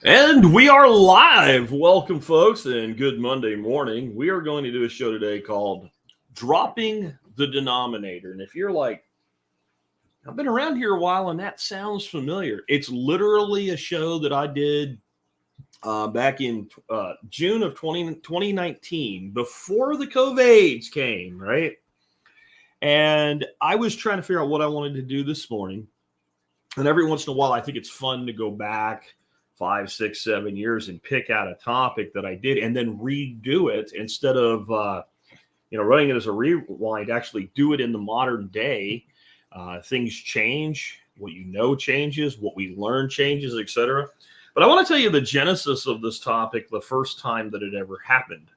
And we are live. Welcome, folks, and good Monday morning. We are going to do a show today called Dropping the Denominator. And if you're like, I've been around here a while and that sounds familiar, it's literally a show that I did back in June of 2019, before the COVIDs came, right? And I was trying to figure out what I wanted to do this morning. And every once in a while, I think it's fun to go back 5, 6, 7 years and pick out a topic that I did and then redo it instead of, running it as a rewind, actually do it in the modern day. Things change, what you know changes, what we learn changes, etc. But I want to tell you the genesis of this topic, the first time that it ever happened.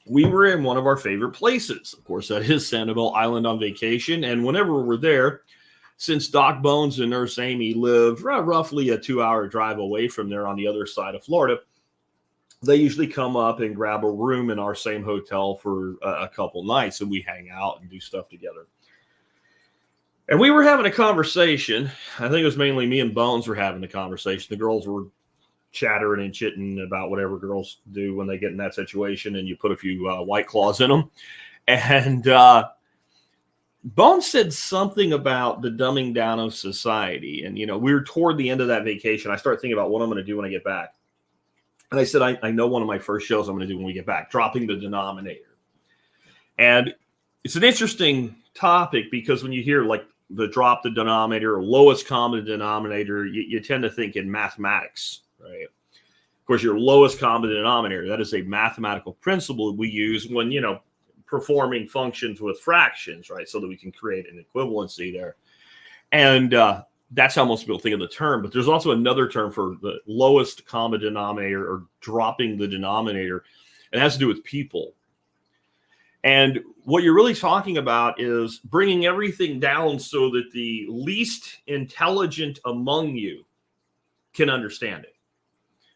We were in one of our favorite places. Of course, that is Sanibel Island on vacation. And whenever we're there, since Doc Bones and Nurse Amy live roughly a 2-hour drive away from there on the other side of Florida, they usually come up and grab a room in our same hotel for a couple nights, and we hang out and do stuff together. And we were having a conversation. I think it was mainly me and Bones were having the conversation. The girls were chattering and chitting about whatever girls do when they get in that situation, and you put a few White Claws in them. And Bones said something about the dumbing down of society. And, we were toward the end of that vacation. I started thinking about what I'm going to do when I get back. And I said, I know one of my first shows I'm going to do when we get back, dropping the denominator. And it's an interesting topic because when you hear like the drop the denominator or lowest common denominator, you tend to think in mathematics, right? Of course, your lowest common denominator, that is a mathematical principle we use when, performing functions with fractions, right? So that we can create an equivalency there. And that's how most people think of the term. But there's also another term for the lowest common denominator or dropping the denominator. It has to do with people. And what you're really talking about is bringing everything down so that the least intelligent among you can understand it.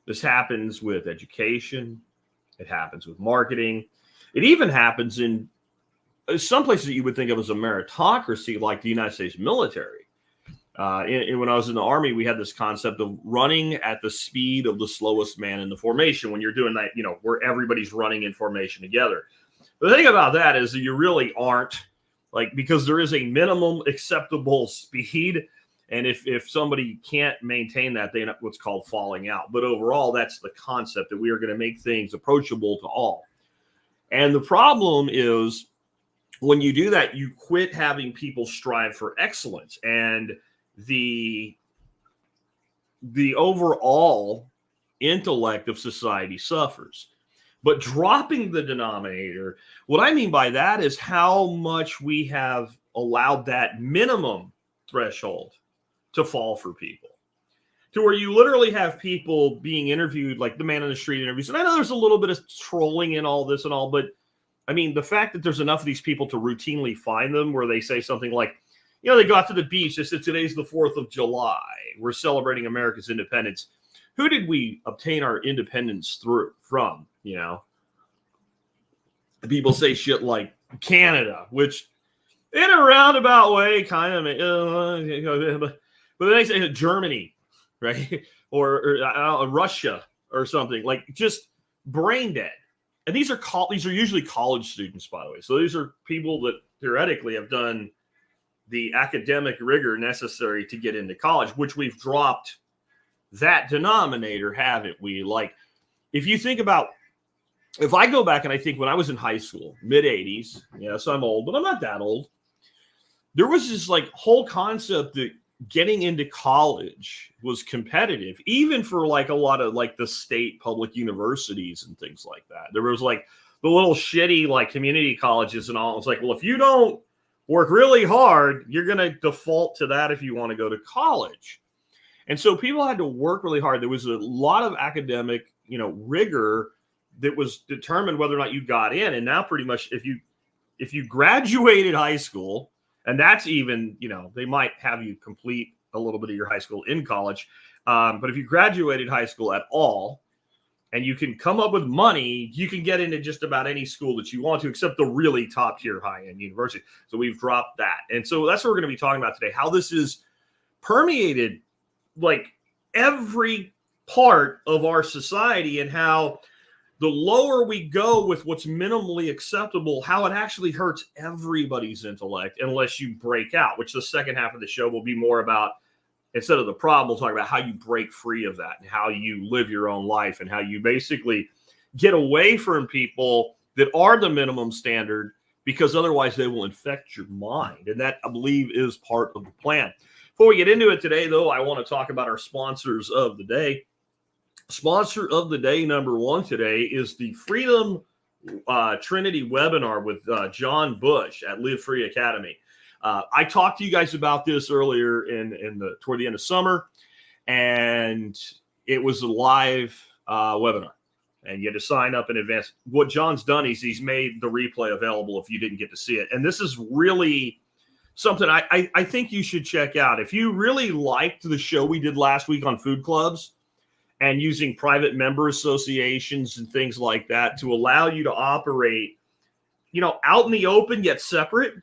This happens with education. It happens with marketing. It even happens in some places that you would think of as a meritocracy, like the United States military. When I was in the Army, we had this concept of running at the speed of the slowest man in the formation. When you're doing that, where everybody's running in formation together. But the thing about that is that you really aren't, because there is a minimum acceptable speed. And if somebody can't maintain that, they end up what's called falling out. But overall, that's the concept, that we are going to make things approachable to all. And the problem is when you do that, you quit having people strive for excellence, and the overall intellect of society suffers. But dropping the denominator, what I mean by that is how much we have allowed that minimum threshold to fall for people, to where you literally have people being interviewed, like the man in the street interviews. And I know there's a little bit of trolling in all this and all, but I mean, the fact that there's enough of these people to routinely find them where they say something like, they go out to the beach. They said, today's the 4th of July. We're celebrating America's independence. Who did we obtain our independence from? People say shit like Canada, which in a roundabout way kind of, but then they say Germany, right? or Russia or something, like just brain dead. And these are usually college students, by the way. So these are people that theoretically have done the academic rigor necessary to get into college, which we've dropped that denominator, haven't we? Like, if you think about, if I go back and I think when I was in high school, mid-'80s, yes, I'm old, but I'm not that old. There was this whole concept that getting into college was competitive, even for a lot of the state public universities and things like that. There was the little shitty community colleges and all. It's well, if you don't work really hard, you're going to default to that if you want to go to college. And so people had to work really hard. There was a lot of academic, rigor that was determined whether or not you got in. And now pretty much if you graduated high school, and that's even, they might have you complete a little bit of your high school in college. But if you graduated high school at all, and you can come up with money, you can get into just about any school that you want to, except the really top tier high-end university. So we've dropped that. And so that's what we're going to be talking about today, how this is permeated every part of our society and how the lower we go with what's minimally acceptable, how it actually hurts everybody's intellect unless you break out, which the second half of the show will be more about. Instead of the problem, we'll talk about how you break free of that and how you live your own life and how you basically get away from people that are the minimum standard, because otherwise they will infect your mind. And that, I believe, is part of the plan. Before we get into it today, though, I want to talk about our sponsors of the day. Sponsor of the day number one today is the Freedom Trinity webinar with John Bush at Live Free Academy. I talked to you guys about this earlier toward the end of summer, and it was a live webinar, and you had to sign up in advance. What John's done is he's made the replay available if you didn't get to see it, and this is really something I think you should check out. If you really liked the show we did last week on food clubs and using private member associations and things like that to allow you to operate, out in the open yet separate,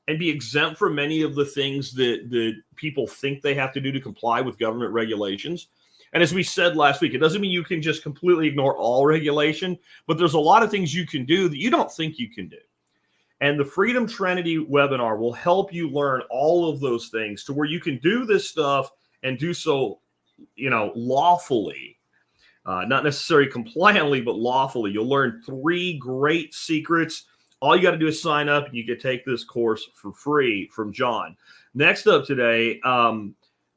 and be exempt from many of the things that people think they have to do to comply with government regulations. And as we said last week, it doesn't mean you can just completely ignore all regulation, but there's a lot of things you can do that you don't think you can do. And the Freedom Trinity webinar will help you learn all of those things to where you can do this stuff and do so, lawfully, not necessarily compliantly, but lawfully. You'll learn 3 great secrets. All you got to do is sign up, and you can take this course for free from John. Next up today,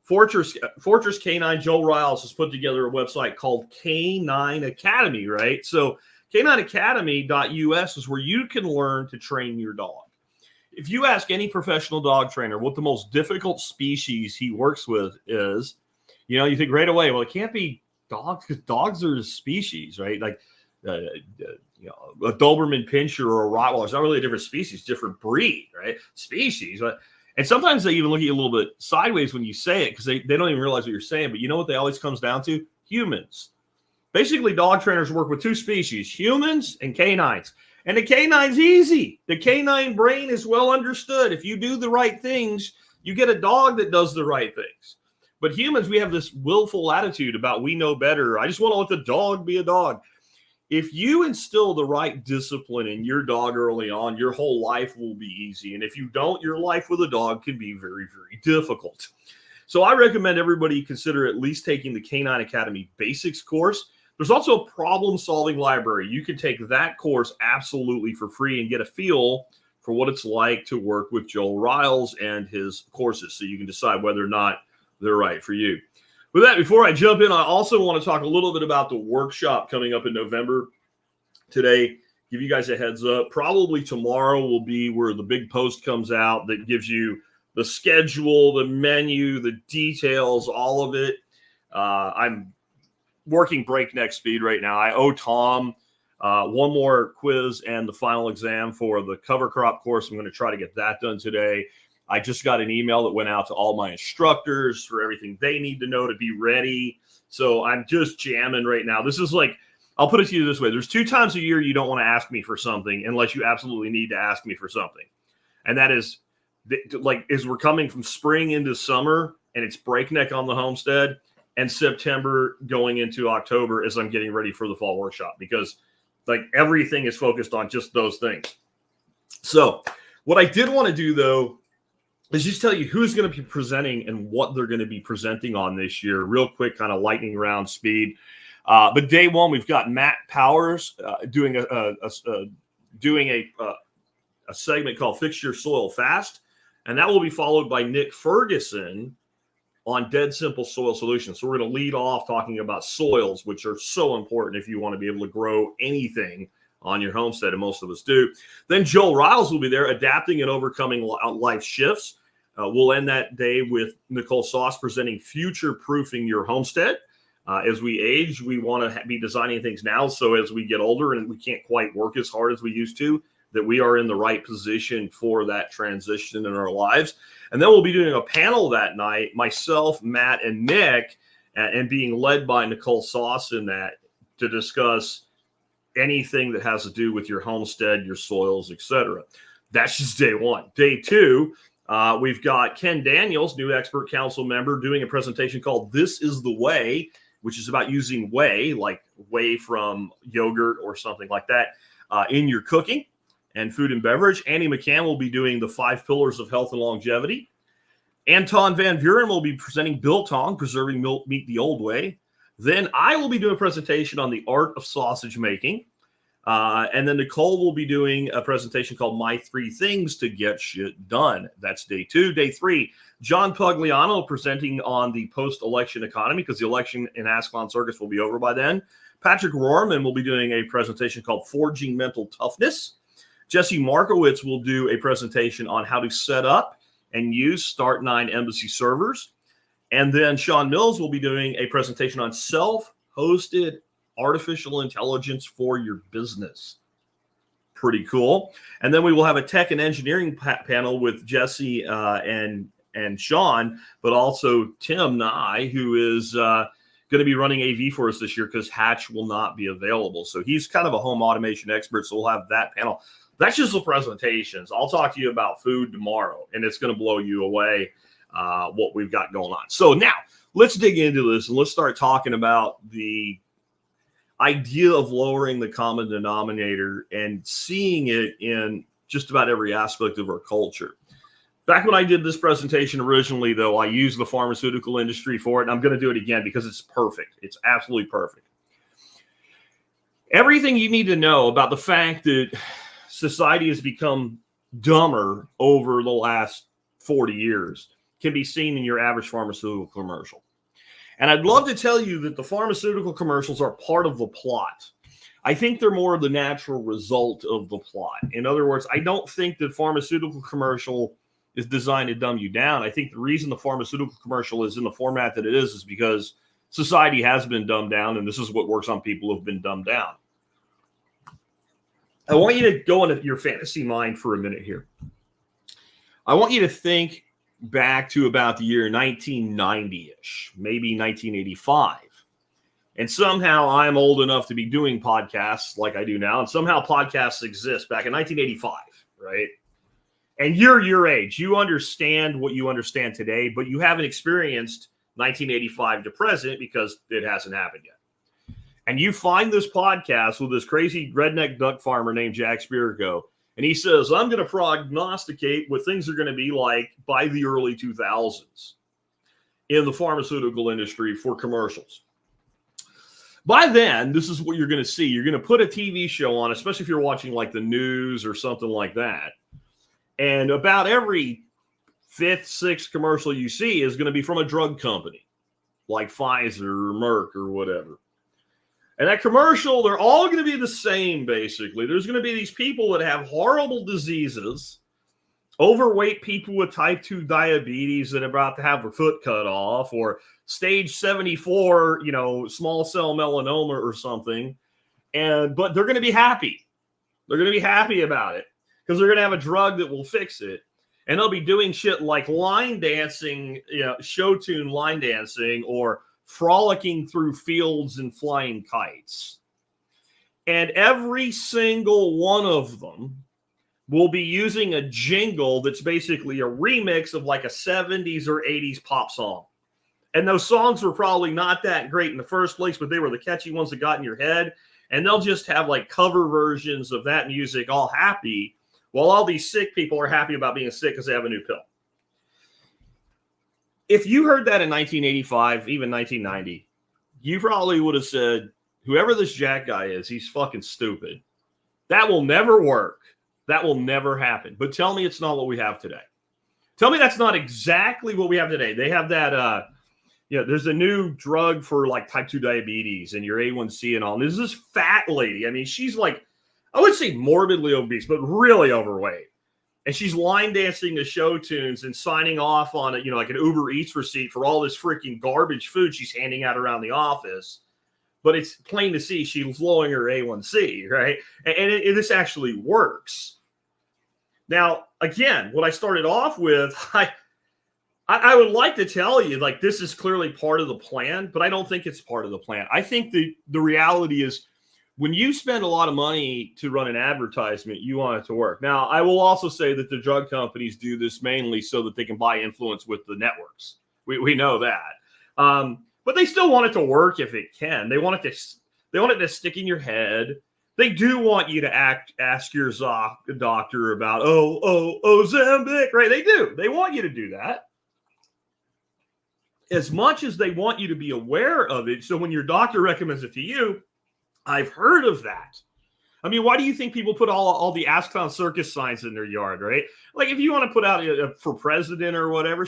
Fortress K9, Joel Riles has put together a website called K9 Academy, right? So K9academy.us is where you can learn to train your dog. If you ask any professional dog trainer what the most difficult species he works with is, you think right away, well, it can't be dogs, because dogs are a species, right? Like, a Doberman Pinscher or a Rottweiler. It's not really a different species, different breed, right? Species. And sometimes they even look at you a little bit sideways when you say it, because they don't even realize what you're saying. But you know what they always comes down to? Humans. Basically, dog trainers work with 2 species, humans and canines. And the canine's easy. The canine brain is well understood. If you do the right things, you get a dog that does the right things. But humans, we have this willful attitude about we know better. I just want to let the dog be a dog. If you instill the right discipline in your dog early on, your whole life will be easy. And if you don't, your life with a dog can be very, very difficult. So I recommend everybody consider at least taking the K9 Academy Basics course. There's also a problem-solving library. You can take that course absolutely for free and get a feel for what it's like to work with Joel Riles and his courses, so you can decide whether or not they're right for you. With that, before I jump in, I also want to talk a little bit about the workshop coming up in November. Today, give you guys a heads up. Probably tomorrow will be where the big post comes out that gives you the schedule, the menu, the details, all of it. I'm working breakneck speed right now. I owe Tom one more quiz and the final exam for the cover crop course. I'm going to try to get that done today. I just got an email that went out to all my instructors for everything they need to know to be ready. So I'm just jamming right now. This is like, I'll put it to you this way. There's 2 times a year you don't want to ask me for something unless you absolutely need to ask me for something. And that is, like, as we're coming from spring into summer and it's breakneck on the homestead, and September going into October as I'm getting ready for the fall workshop, because like everything is focused on just those things. So what I did want to do, though, is just tell you who's going to be presenting and what they're going to be presenting on this year. Real quick, kind of lightning round speed. But day one, we've got Matt Powers doing a segment called Fix Your Soil Fast. And that will be followed by Nick Ferguson on Dead Simple Soil Solutions. So we're going to lead off talking about soils, which are so important if you want to be able to grow anything on your homestead, and most of us do. Then Joel Riles will be there, adapting and overcoming life shifts. We'll end that day with Nicole Sauce presenting future-proofing your homestead. As we age, we want to be designing things now, so as we get older and we can't quite work as hard as we used to, that we are in the right position for that transition in our lives. And then we'll be doing a panel that night, myself, Matt, and Nick, and being led by Nicole Sauce in that, to discuss anything that has to do with your homestead, your soils, etc. That's just day one. Day two, We've got Ken Daniels, new expert council member, doing a presentation called This is the Way, which is about using whey, like whey from yogurt or something like that, in your cooking and food and beverage. Andy McCann will be doing the 5 pillars of health and longevity. Anton Van Buren will be presenting Biltong, preserving meat the old way. Then I will be doing a presentation on the art of sausage making. And then Nicole will be doing a presentation called My 3 Things to Get Shit Done. That's day 2. Day 3, John Pugliano presenting on the post-election economy, because the election in Ascalon Circus will be over by then. Patrick Rohrman will be doing a presentation called Forging Mental Toughness. Jesse Markowitz will do a presentation on how to set up and use Start9 Embassy servers. And then Sean Mills will be doing a presentation on self-hosted artificial intelligence for your business. Pretty cool. And then we will have a tech and engineering panel with Jesse and Sean, but also Tim Nye, who is going to be running AV for us this year because Hatch will not be available. So he's kind of a home automation expert, so we'll have that panel. That's just the presentations. I'll talk to you about food tomorrow, and it's going to blow you away what we've got going on. So now let's dig into this, and let's start talking about the idea of lowering the common denominator and seeing it in just about every aspect of our culture. Back when I did this presentation originally, though, I used the pharmaceutical industry for it, and I'm going to do it again because it's perfect. It's absolutely perfect. Everything you need to know about the fact that society has become dumber over the last 40 years can be seen in your average pharmaceutical commercial. And I'd love to tell you that the pharmaceutical commercials are part of the plot. I think they're more of the natural result of the plot. In other words, I don't think the pharmaceutical commercial is designed to dumb you down. I think the reason the pharmaceutical commercial is in the format that it is because society has been dumbed down, and this is what works on people who have been dumbed down. I want you to go into your fantasy mind for a minute here. I want you to think back to about the year 1990-ish, maybe 1985. And somehow I'm old enough to be doing podcasts like I do now, and somehow podcasts exist back in 1985, right? And you're your age. You understand what you understand today, but you haven't experienced 1985 to present because it hasn't happened yet. And you find this podcast with this crazy redneck duck farmer named Jack Spirko, and he says, I'm going to prognosticate what things are going to be like by the early 2000s in the pharmaceutical industry for commercials. By then, this is what you're going to see. You're going to put a TV show on, especially if you're watching like the news or something like that. And about every 5th, 6th commercial you see is going to be from a drug company like Pfizer or Merck or whatever. And that commercial, they're all going to be the same, basically. There's going to be these people that have horrible diseases, overweight people with type 2 diabetes that are about to have their foot cut off, or stage 74, small cell melanoma or something. But they're going to be happy. They're going to be happy about it because they're going to have a drug that will fix it. And they'll be doing shit like line dancing, show tune line dancing, or frolicking through fields and flying kites. And every single one of them will be using a jingle that's basically a remix of like a 70s or 80s pop song. And those songs were probably not that great in the first place, but they were the catchy ones that got in your head. And they'll just have like cover versions of that music, all happy, while all these sick people are happy about being sick because they have a new pill. If you heard that in 1985, even 1990, you probably would have said, whoever this Jack guy is, he's fucking stupid. That will never work. That will never happen. But tell me it's not what we have today. Tell me that's not exactly what we have today. They have that, there's a new drug for like type 2 diabetes and your A1C and all. And there's this fat lady. I mean, she's like, I would say morbidly obese, but really overweight. And she's line dancing to show tunes and signing off on like an Uber Eats receipt for all this freaking garbage food she's handing out around the office. But it's plain to see she's lowering her A1C, right? And this actually works. Now, again, what I started off with, I would like to tell you, like, this is clearly part of the plan, but I don't think it's part of the plan. I think the reality is when you spend a lot of money to run an advertisement, you want it to work. Now, I will also say that the drug companies do this mainly so that they can buy influence with the networks. We know that. But they still want it to work if it can. They want it to stick in your head. They do want you to ask your doctor about, Ozempic, right? They do. They want you to do that. As much as they want you to be aware of it. So when your doctor recommends it to you, I've heard of that. I mean, why do you think people put all the Ask Clown Circus signs in their yard, right? Like if you want to put out for president or whatever,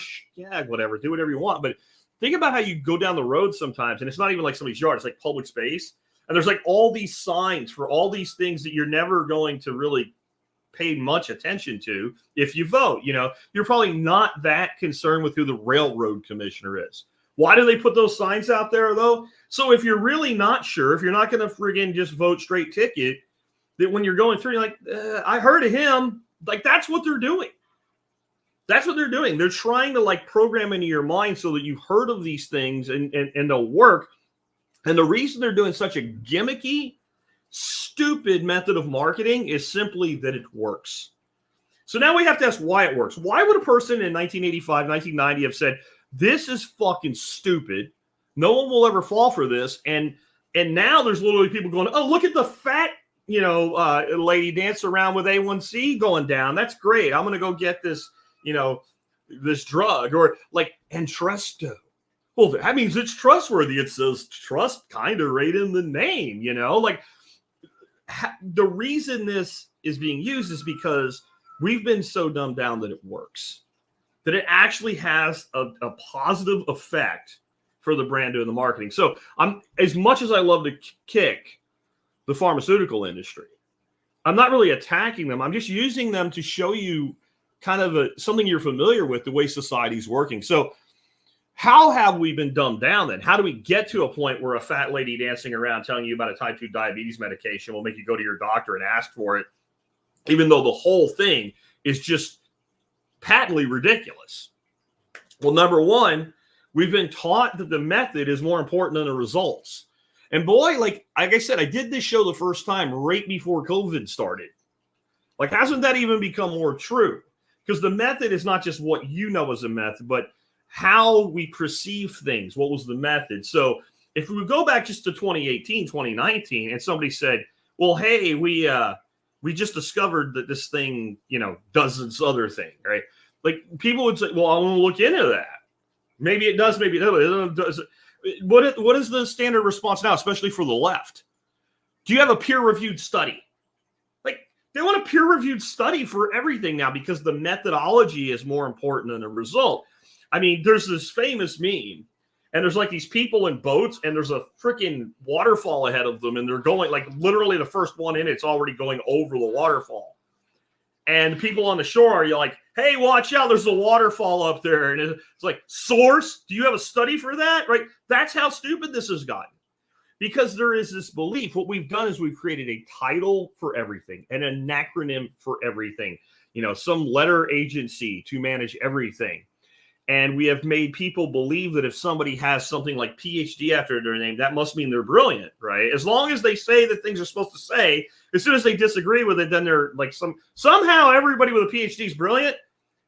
whatever, do whatever you want. But think about how you go down the road sometimes, and it's not even like somebody's yard. It's like public space. And there's like all these signs for all these things that you're never going to really pay much attention to if you vote. You know, you're probably not that concerned with who the railroad commissioner is. Why do they put those signs out there, though? So if you're really not sure, if you're not going to friggin' just vote straight ticket, that when you're going through, you're like, I heard of him. Like, that's what they're doing. That's what they're doing. They're trying to like program into your mind so that you've heard of these things and they'll work. And the reason they're doing such a gimmicky, stupid method of marketing is simply that it works. So now we have to ask why it works. Why would a person in 1985, 1990 have said, this is fucking stupid. No one will ever fall for this. And now there's literally people going, oh, look at the fat, lady dance around with A1C going down. That's great. I'm going to go get this, this drug or like Entresto. Well, that means it's trustworthy. It says trust kind of right in the name, like the reason this is being used is because we've been so dumbed down that it works, that it actually has a positive effect for the brand doing the marketing. So as much as I love to kick the pharmaceutical industry, I'm not really attacking them. I'm just using them to show you kind of something you're familiar with, the way society's working. So how have we been dumbed down then? How do we get to a point where a fat lady dancing around telling you about a type 2 diabetes medication will make you go to your doctor and ask for it, even though the whole thing is just patently ridiculous? Well, number one, we've been taught that the method is more important than the results. And boy, like I said, I did this show the first time right before COVID started. Like, hasn't that even become more true? Because the method is not just what you know as a method, but how we perceive things. What was the method? So if we go back just to 2018, 2019, and somebody said, well, hey, we just discovered that this thing, does this other thing, right? Like people would say, well, I want to look into that. Maybe it does, maybe it doesn't. What is the standard response now, especially for the left? Do you have a peer-reviewed study? Like they want a peer-reviewed study for everything now because the methodology is more important than the result. I mean, there's this famous meme, and there's like these people in boats, and there's a freaking waterfall ahead of them, and they're going like literally the first one in, it's already going over the waterfall. And people on the shore are like, hey, watch out, there's a waterfall up there. And it's like, source, do you have a study for that? Right? That's how stupid this has gotten. Because there is this belief. What we've done is we've created a title for everything, and an acronym for everything. Some letter agency to manage everything. And we have made people believe that if somebody has something like PhD after their name, that must mean they're brilliant, right? As long as they say the things they're supposed to say, as soon as they disagree with it, then they're like somehow everybody with a PhD is brilliant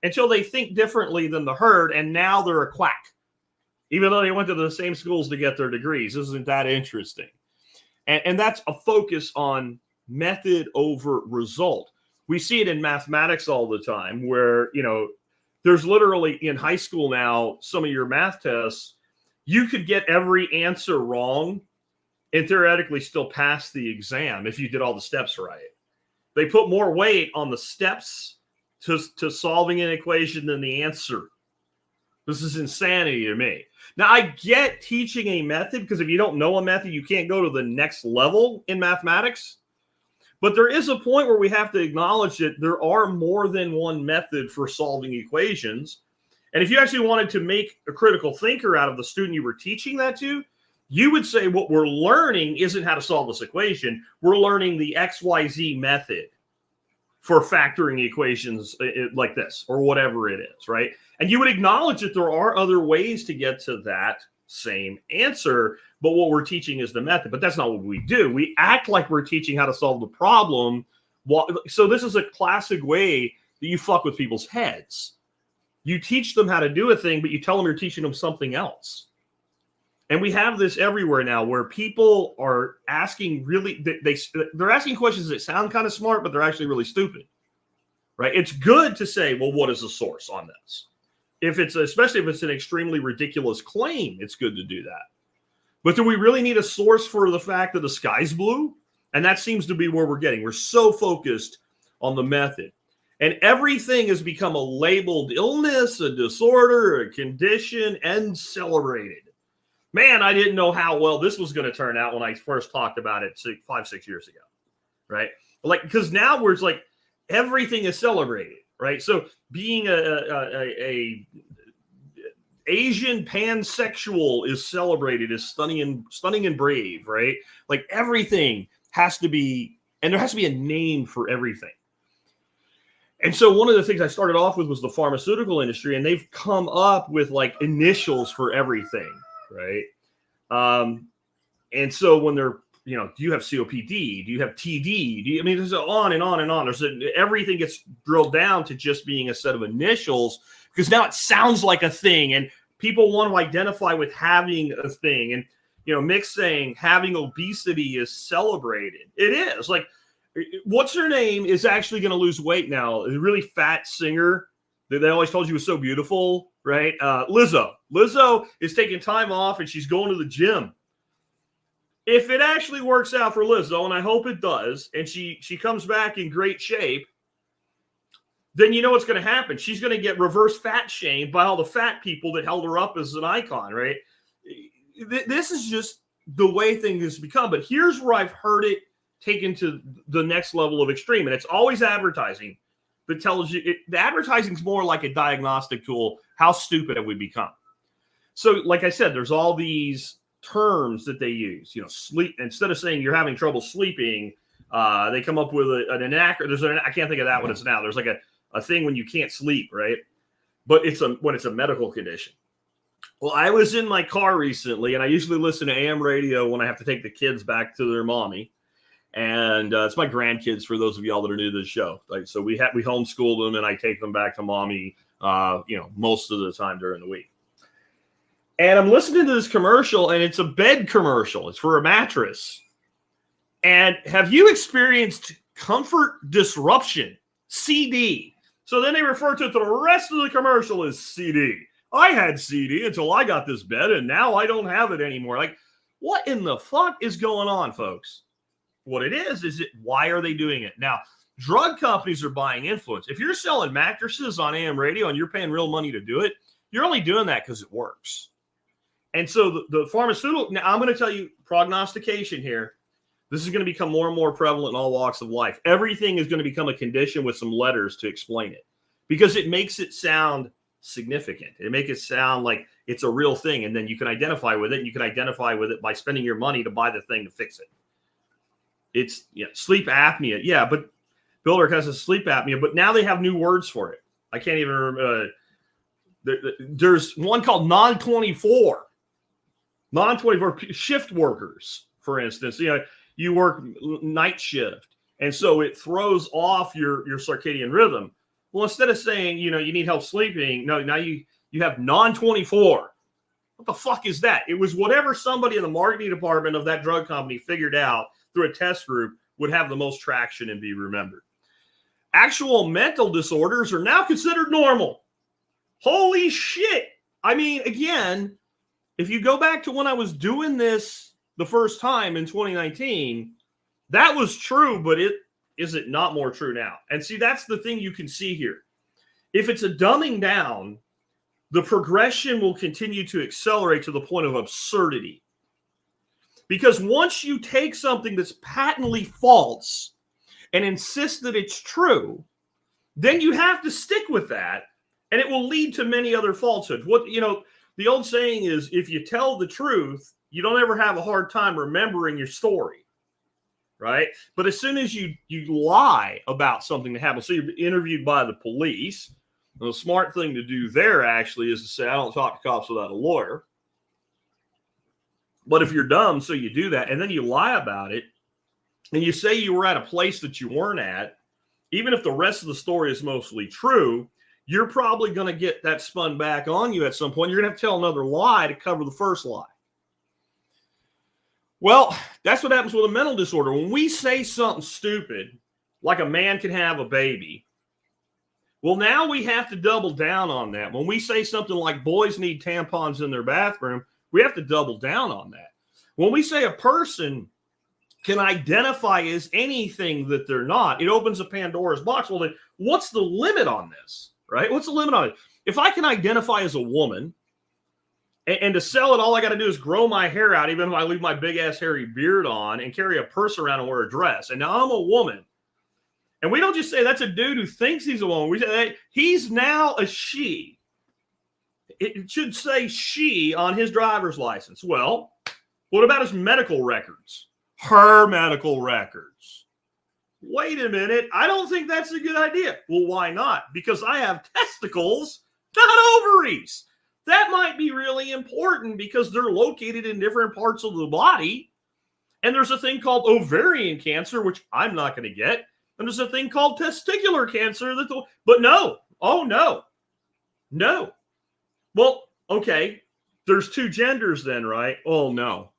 until they think differently than the herd, and now they're a quack, even though they went to the same schools to get their degrees. Isn't that interesting? And that's a focus on method over result. We see it in mathematics all the time where, there's literally in high school now, some of your math tests, you could get every answer wrong and theoretically still pass the exam if you did all the steps right. They put more weight on the steps to solving an equation than the answer. This is insanity to me. Now, I get teaching a method because if you don't know a method, you can't go to the next level in mathematics. But there is a point where we have to acknowledge that there are more than one method for solving equations. And if you actually wanted to make a critical thinker out of the student you were teaching that to, you would say what we're learning isn't how to solve this equation. We're learning the XYZ method for factoring equations like this or whatever it is, right? And you would acknowledge that there are other ways to get to that same answer, but what we're teaching is the method. But that's not what we do. We act like we're teaching how to solve the problem. So this is a classic way that you fuck with people's heads. You teach them how to do a thing, but you tell them you're teaching them something else. And we have this everywhere now where people are asking they're asking questions that sound kind of smart, but they're actually really stupid, right? It's good to say, well, what is the source on this? Especially if it's an extremely ridiculous claim, it's good to do that. But do we really need a source for the fact that the sky's blue? And that seems to be where we're getting. We're so focused on the method. And everything has become a labeled illness, a disorder, a condition, and celebrated. Man, I didn't know how well this was going to turn out when I first talked about it 5-6 years ago, right? Like, because now we're like, everything is celebrated, right? So being a Asian pansexual is celebrated as stunning and brave, right? Like everything has to be, and there has to be a name for everything. And so one of the things I started off with was the pharmaceutical industry, and they've come up with like initials for everything, right? And so when they're, do you have COPD? Do you have TD? There's on and on and on. Everything gets drilled down to just being a set of initials because now it sounds like a thing, and people want to identify with having a thing. And Mick's saying having obesity is celebrated. It is. Like, what's her name is actually going to lose weight now. A really fat singer that they always told you was so beautiful, right? Lizzo. Lizzo is taking time off and she's going to the gym. If it actually works out for Lizzo, and I hope it does, and she comes back in great shape, then you know what's going to happen. She's going to get reverse fat shamed by all the fat people that held her up as an icon, right? This is just the way things become. But here's where I've heard it taken to the next level of extreme. And it's always advertising that tells you the advertising is more like a diagnostic tool. How stupid have we become? So, like I said, there's all these terms that they use. Sleep, instead of saying you're having trouble sleeping, they come up with an acronym. I can't think of that one. It's now. There's like a thing when you can't sleep, right? But when it's a medical condition. Well, I was in my car recently, and I usually listen to AM radio when I have to take the kids back to their mommy. And it's my grandkids, for those of y'all that are new to the show. Like, so we homeschool them, and I take them back to mommy, most of the time during the week. And I'm listening to this commercial, and it's a bed commercial. It's for a mattress. And have you experienced comfort disruption? CD. So then they refer to the rest of the commercial as CD. I had CD until I got this bed, and now I don't have it anymore. Like, what in the fuck is going on, folks? What it is why are they doing it? Now, drug companies are buying influence. If you're selling mattresses on AM radio and you're paying real money to do it, you're only doing that because it works. And so the pharmaceutical, now I'm going to tell you prognostication here. This is going to become more and more prevalent in all walks of life. Everything is going to become a condition with some letters to explain it because it makes it sound significant. It makes it sound like it's a real thing. And then you can identify with it. And you can identify with it by spending your money to buy the thing to fix it. It's sleep apnea. Yeah, but Builder has a sleep apnea, but now they have new words for it. I can't even remember. There's one called non-24 shift workers, for instance. You work night shift, and so it throws off your circadian rhythm. Well, instead of saying, you need help sleeping, no, now you have non-24. What the fuck is that? It was whatever somebody in the marketing department of that drug company figured out through a test group would have the most traction and be remembered. Actual mental disorders are now considered normal. Holy shit. Again, if you go back to when I was doing this the first time in 2019, that was true, but is it not more true now? And see, that's the thing you can see here. If it's a dumbing down, the progression will continue to accelerate to the point of absurdity. Because once you take something that's patently false and insist that it's true, then you have to stick with that, and it will lead to many other falsehoods. The old saying is, if you tell the truth, you don't ever have a hard time remembering your story, right? But as soon as you lie about something that happened, so you're interviewed by the police, and the smart thing to do there actually is to say, I don't talk to cops without a lawyer. But if you're dumb, so you do that, and then you lie about it, and you say you were at a place that you weren't at, even if the rest of the story is mostly true, you're probably going to get that spun back on you at some point. You're going to have to tell another lie to cover the first lie. Well, that's what happens with a mental disorder. When we say something stupid, like a man can have a baby, well, now we have to double down on that. When we say something like boys need tampons in their bathroom, we have to double down on that. When we say a person can identify as anything that they're not, it opens a Pandora's box. Well, then what's the limit on this, right? What's the limit on it? If I can identify as a woman, and to sell it, all I got to do is grow my hair out, even if I leave my big-ass hairy beard on, and carry a purse around and wear a dress. And now I'm a woman. And we don't just say that's a dude who thinks he's a woman. We say hey, he's now a she. It should say she on his driver's license. Well, what about his medical records? Her medical records. Wait a minute. I don't think that's a good idea. Well, why not? Because I have testicles, not ovaries. That might be really important because they're located in different parts of the body. And there's a thing called ovarian cancer, which I'm not going to get. And there's a thing called testicular cancer. But no. Oh, no. No. Well, okay. There's two genders then, right? Oh, no.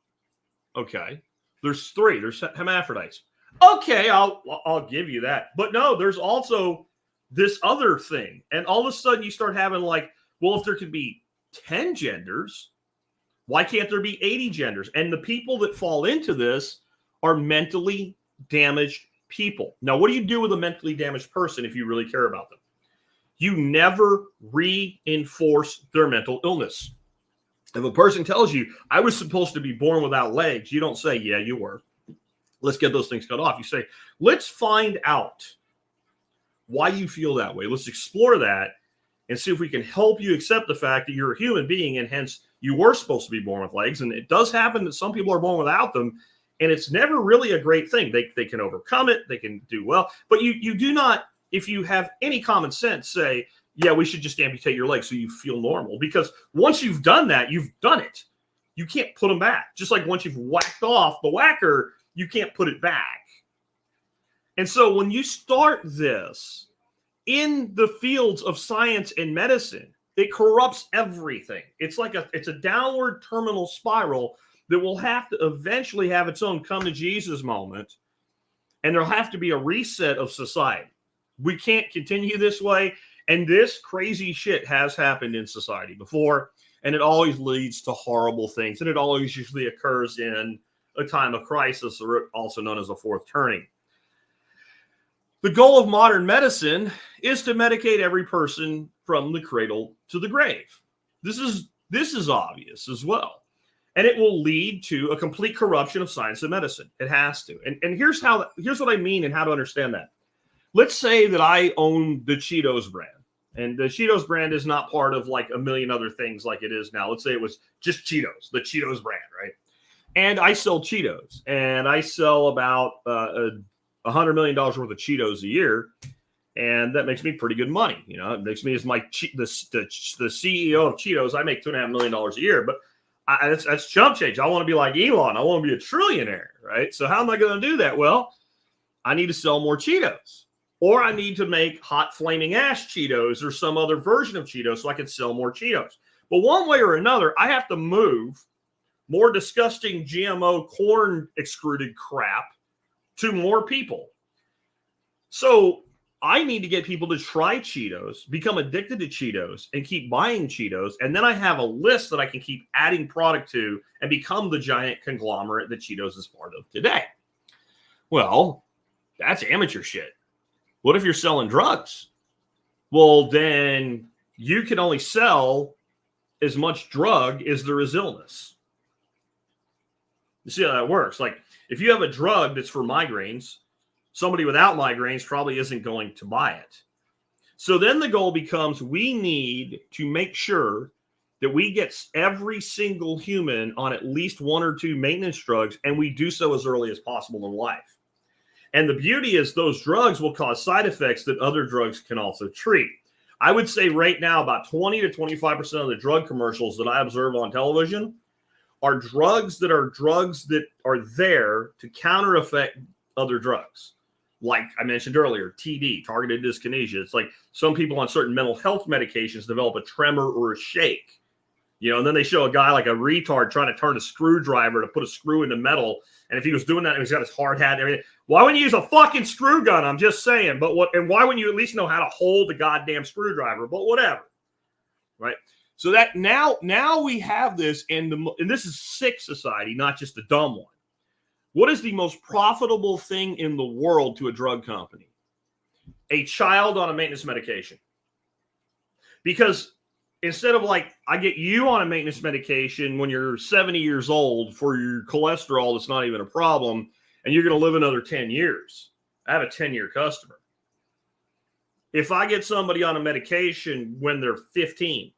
Okay. There's three. There's hermaphrodites. Okay, I'll give you that. But no, there's also this other thing. And all of a sudden you start having like, well, if there could be 10 genders, why can't there be 80 genders? And the people that fall into this are mentally damaged people. Now, what do you do with a mentally damaged person if you really care about them? You never reinforce their mental illness. If a person tells you, I was supposed to be born without legs, you don't say, yeah, you were. Let's get those things cut off. You say, let's find out why you feel that way. Let's explore that and see if we can help you accept the fact that you're a human being and hence you were supposed to be born with legs. And it does happen that some people are born without them. And it's never really a great thing. They can overcome it. They can do well. But you do not, if you have any common sense, say, yeah, we should just amputate your legs so you feel normal. Because once you've done that, you've done it. You can't put them back. Just like once you've whacked off the whacker, you can't put it back. And so when you start this in the fields of science and medicine, it corrupts everything. It's like it's a downward terminal spiral that will have to eventually have its own come to Jesus moment. And there'll have to be a reset of society. We can't continue this way. And this crazy shit has happened in society before. And it always leads to horrible things. And it always usually occurs in a time of crisis, or also known as a fourth turning. The goal of modern medicine is to medicate every person from the cradle to the grave. This is obvious as well. And it will lead to a complete corruption of science and medicine. It has to. And here's what I mean and how to understand that. Let's say that I own the Cheetos brand. And the Cheetos brand is not part of like a million other things like it is now. Let's say it was just Cheetos, the Cheetos brand, right? And I sell Cheetos. And I sell about $100 million worth of Cheetos a year. And that makes me pretty good money. You know, it makes me as the CEO of Cheetos, I make $2.5 million a year. But that's chump change. I want to be like Elon. I want to be a trillionaire, right? So how am I going to do that? Well, I need to sell more Cheetos. Or I need to make hot flaming ash Cheetos or some other version of Cheetos so I can sell more Cheetos. But one way or another, I have to move more disgusting GMO corn extruded crap to more people. So I need to get people to try Cheetos, become addicted to Cheetos, and keep buying Cheetos. And then I have a list that I can keep adding product to and become the giant conglomerate that Cheetos is part of today. Well, that's amateur shit. What if you're selling drugs? Well, then you can only sell as much drug as there is illness. You see how that works? Like, if you have a drug that's for migraines, somebody without migraines probably isn't going to buy it. So then the goal becomes we need to make sure that we get every single human on at least one or two maintenance drugs, and we do so as early as possible in life. And the beauty is those drugs will cause side effects that other drugs can also treat. I would say right now about 20 to 25% of the drug commercials that I observe on television are drugs that are there to counter effect other drugs. Like I mentioned earlier, TD, targeted dyskinesia. It's like some people on certain mental health medications develop a tremor or a shake. And then they show a guy like a retard trying to turn a screwdriver to put a screw into metal. And if he was doing that, and he's got his hard hat and everything, why wouldn't you use a fucking screw gun? I'm just saying. And why wouldn't you at least know how to hold the goddamn screwdriver? But whatever. Right? So that now we have this, and this is sick society, not just a dumb one. What is the most profitable thing in the world to a drug company? A child on a maintenance medication. Because instead of like, I get you on a maintenance medication when you're 70 years old for your cholesterol that's not even a problem, and you're going to live another 10 years. I have a 10-year customer. If I get somebody on a medication when they're 15,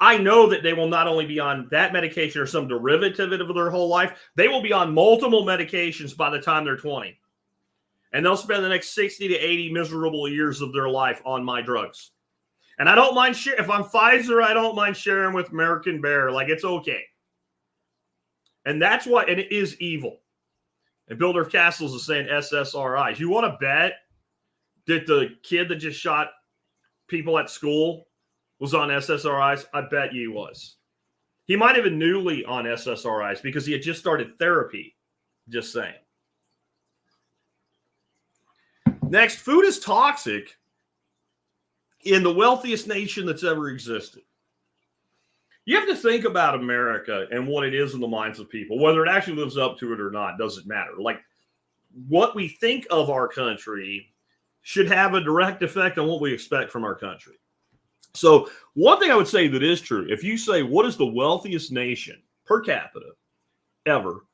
I know that they will not only be on that medication or some derivative of their whole life, they will be on multiple medications by the time they're 20. And they'll spend the next 60 to 80 miserable years of their life on my drugs. And I don't mind sharing. If I'm Pfizer, I don't mind sharing with American Bear. Like, it's okay. And that's why, and it is evil. And Builder of Castles is saying SSRIs. You want to bet that the kid that just shot people at school was on SSRIs? I bet you he was. He might have been newly on SSRIs because he had just started therapy. Just saying. Next, food is toxic in the wealthiest nation that's ever existed. You have to think about America and what it is in the minds of people. Whether it actually lives up to it or not doesn't matter. Like, what we think of our country should have a direct effect on what we expect from our country. So one thing I would say that is true, if you say, what is the wealthiest nation per capita ever,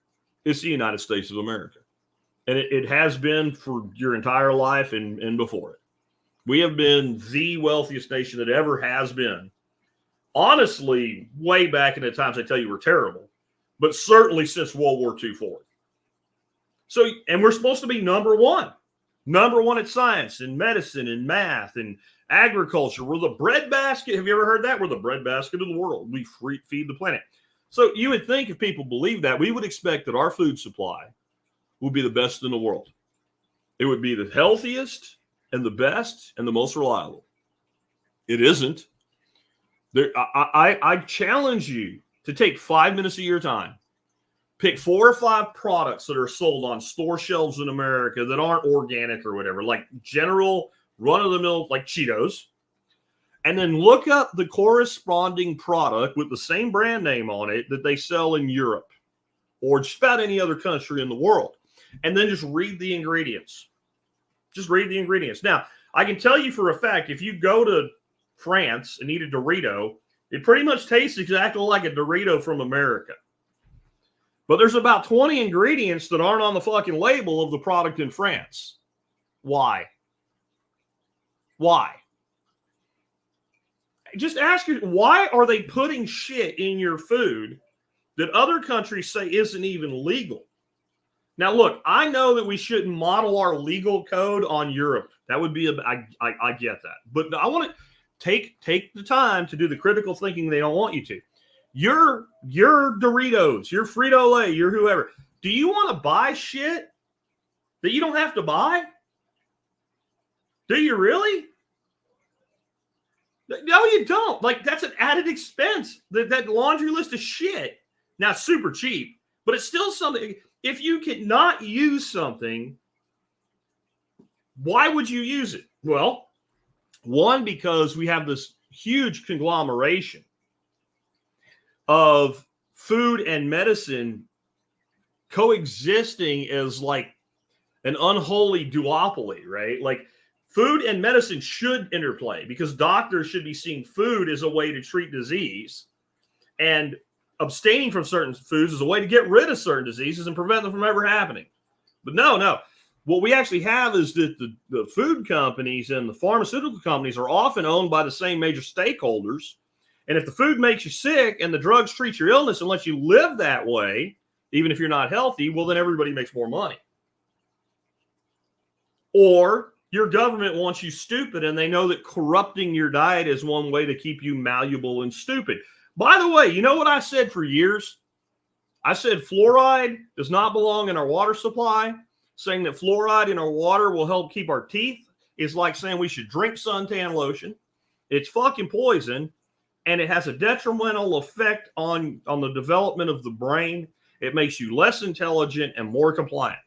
it's the United States of America. And it has been for your entire life and before it. We have been the wealthiest nation that ever has been. Honestly, way back in the times I tell you were terrible, but certainly since World War II forward. So, and we're supposed to be number one at science and medicine and math and agriculture. We're the breadbasket. Have you ever heard that? We're the breadbasket of the world. We feed the planet. So you would think if people believe that, we would expect that our food supply would be the best in the world. It would be the healthiest and the best and the most reliable. It isn't. I challenge you to take 5 minutes of your time. Pick 4 or 5 products that are sold on store shelves in America that aren't organic or whatever, like general run-of-the-mill, like Cheetos. And then look up the corresponding product with the same brand name on it that they sell in Europe or just about any other country in the world. And then just read the ingredients. Just read the ingredients. Now, I can tell you for a fact, if you go to France and eat a Dorito, it pretty much tastes exactly like a Dorito from America. But there's about 20 ingredients that aren't on the fucking label of the product in France. Why? Why? Just ask you, why are they putting shit in your food that other countries say isn't even legal? Now, look, I know that we shouldn't model our legal code on Europe. That would be I get that. But I want to take the time to do the critical thinking they don't want you to. Your Doritos, your Frito-Lay, your whoever. Do you want to buy shit that you don't have to buy? Do you really? No, you don't. Like, that's an added expense. That laundry list of shit. Now, it's super cheap, but it's still something. If you cannot use something, why would you use it? Well, one, because we have this huge conglomeration of food and medicine coexisting as like an unholy duopoly, right? Like, food and medicine should interplay because doctors should be seeing food as a way to treat disease, and abstaining from certain foods is a way to get rid of certain diseases and prevent them from ever happening. But no. What we actually have is that the food companies and the pharmaceutical companies are often owned by the same major stakeholders. And if the food makes you sick and the drugs treat your illness and let you live that way, even if you're not healthy, well, then everybody makes more money. Or your government wants you stupid, and they know that corrupting your diet is one way to keep you malleable and stupid. By the way, you know what I said for years? I said fluoride does not belong in our water supply. Saying that fluoride in our water will help keep our teeth is like saying we should drink suntan lotion. It's fucking poison, and it has a detrimental effect on the development of the brain. It makes you less intelligent and more compliant.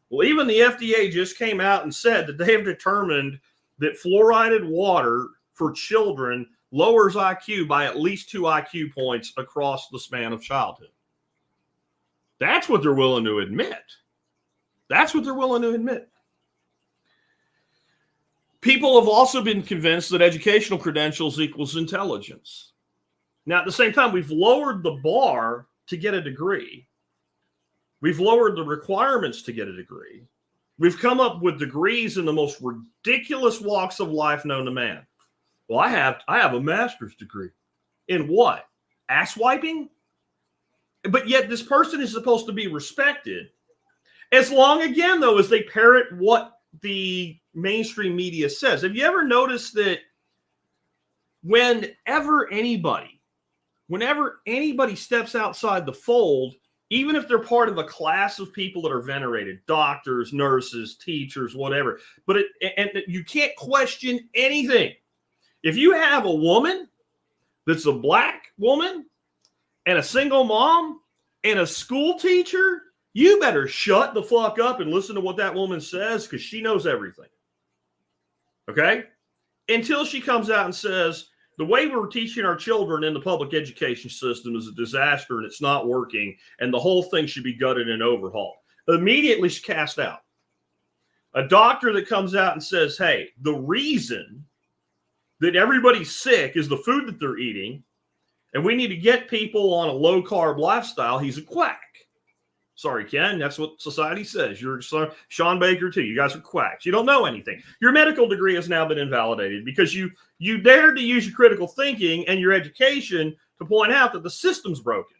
Well, even the FDA just came out and said that they have determined that fluoridated water for children lowers IQ by at least 2 IQ points across the span of childhood. That's what they're willing to admit. That's what they're willing to admit. People have also been convinced that educational credentials equals intelligence. Now, at the same time, we've lowered the bar to get a degree. We've lowered the requirements to get a degree. We've come up with degrees in the most ridiculous walks of life known to man. Well, I have a master's degree. In what? Ass wiping? But yet this person is supposed to be respected as long, again, though, as they parrot what the mainstream media says. Have you ever noticed that whenever anybody steps outside the fold, even if they're part of a class of people that are venerated, doctors, nurses, teachers, whatever, and you can't question anything. If you have a woman that's a black woman and a single mom and a school teacher, you better shut the fuck up and listen to what that woman says, because she knows everything. Okay? Until she comes out and says, the way we're teaching our children in the public education system is a disaster and it's not working, and the whole thing should be gutted and overhauled. Immediately she's cast out. A doctor that comes out and says, hey, the reason that everybody's sick is the food that they're eating, and we need to get people on a low-carb lifestyle, he's a quack. Sorry, Ken, that's what society says. You're Sean Baker, too. You guys are quacks. You don't know anything. Your medical degree has now been invalidated because you dared to use your critical thinking and your education to point out that the system's broken.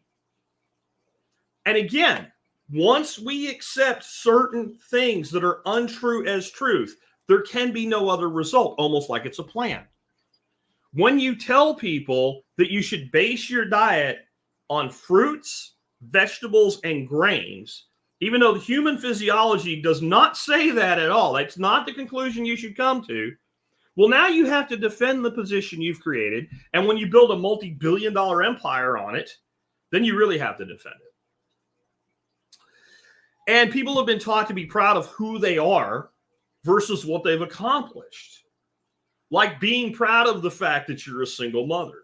And again, once we accept certain things that are untrue as truth, there can be no other result, almost like it's a plan. When you tell people that you should base your diet on fruits, vegetables, and grains, even though the human physiology does not say that at all, that's not the conclusion you should come to. Well, now you have to defend the position you've created. And when you build a multi-billion-dollar empire on it, then you really have to defend it. And people have been taught to be proud of who they are versus what they've accomplished. Like being proud of the fact that you're a single mother.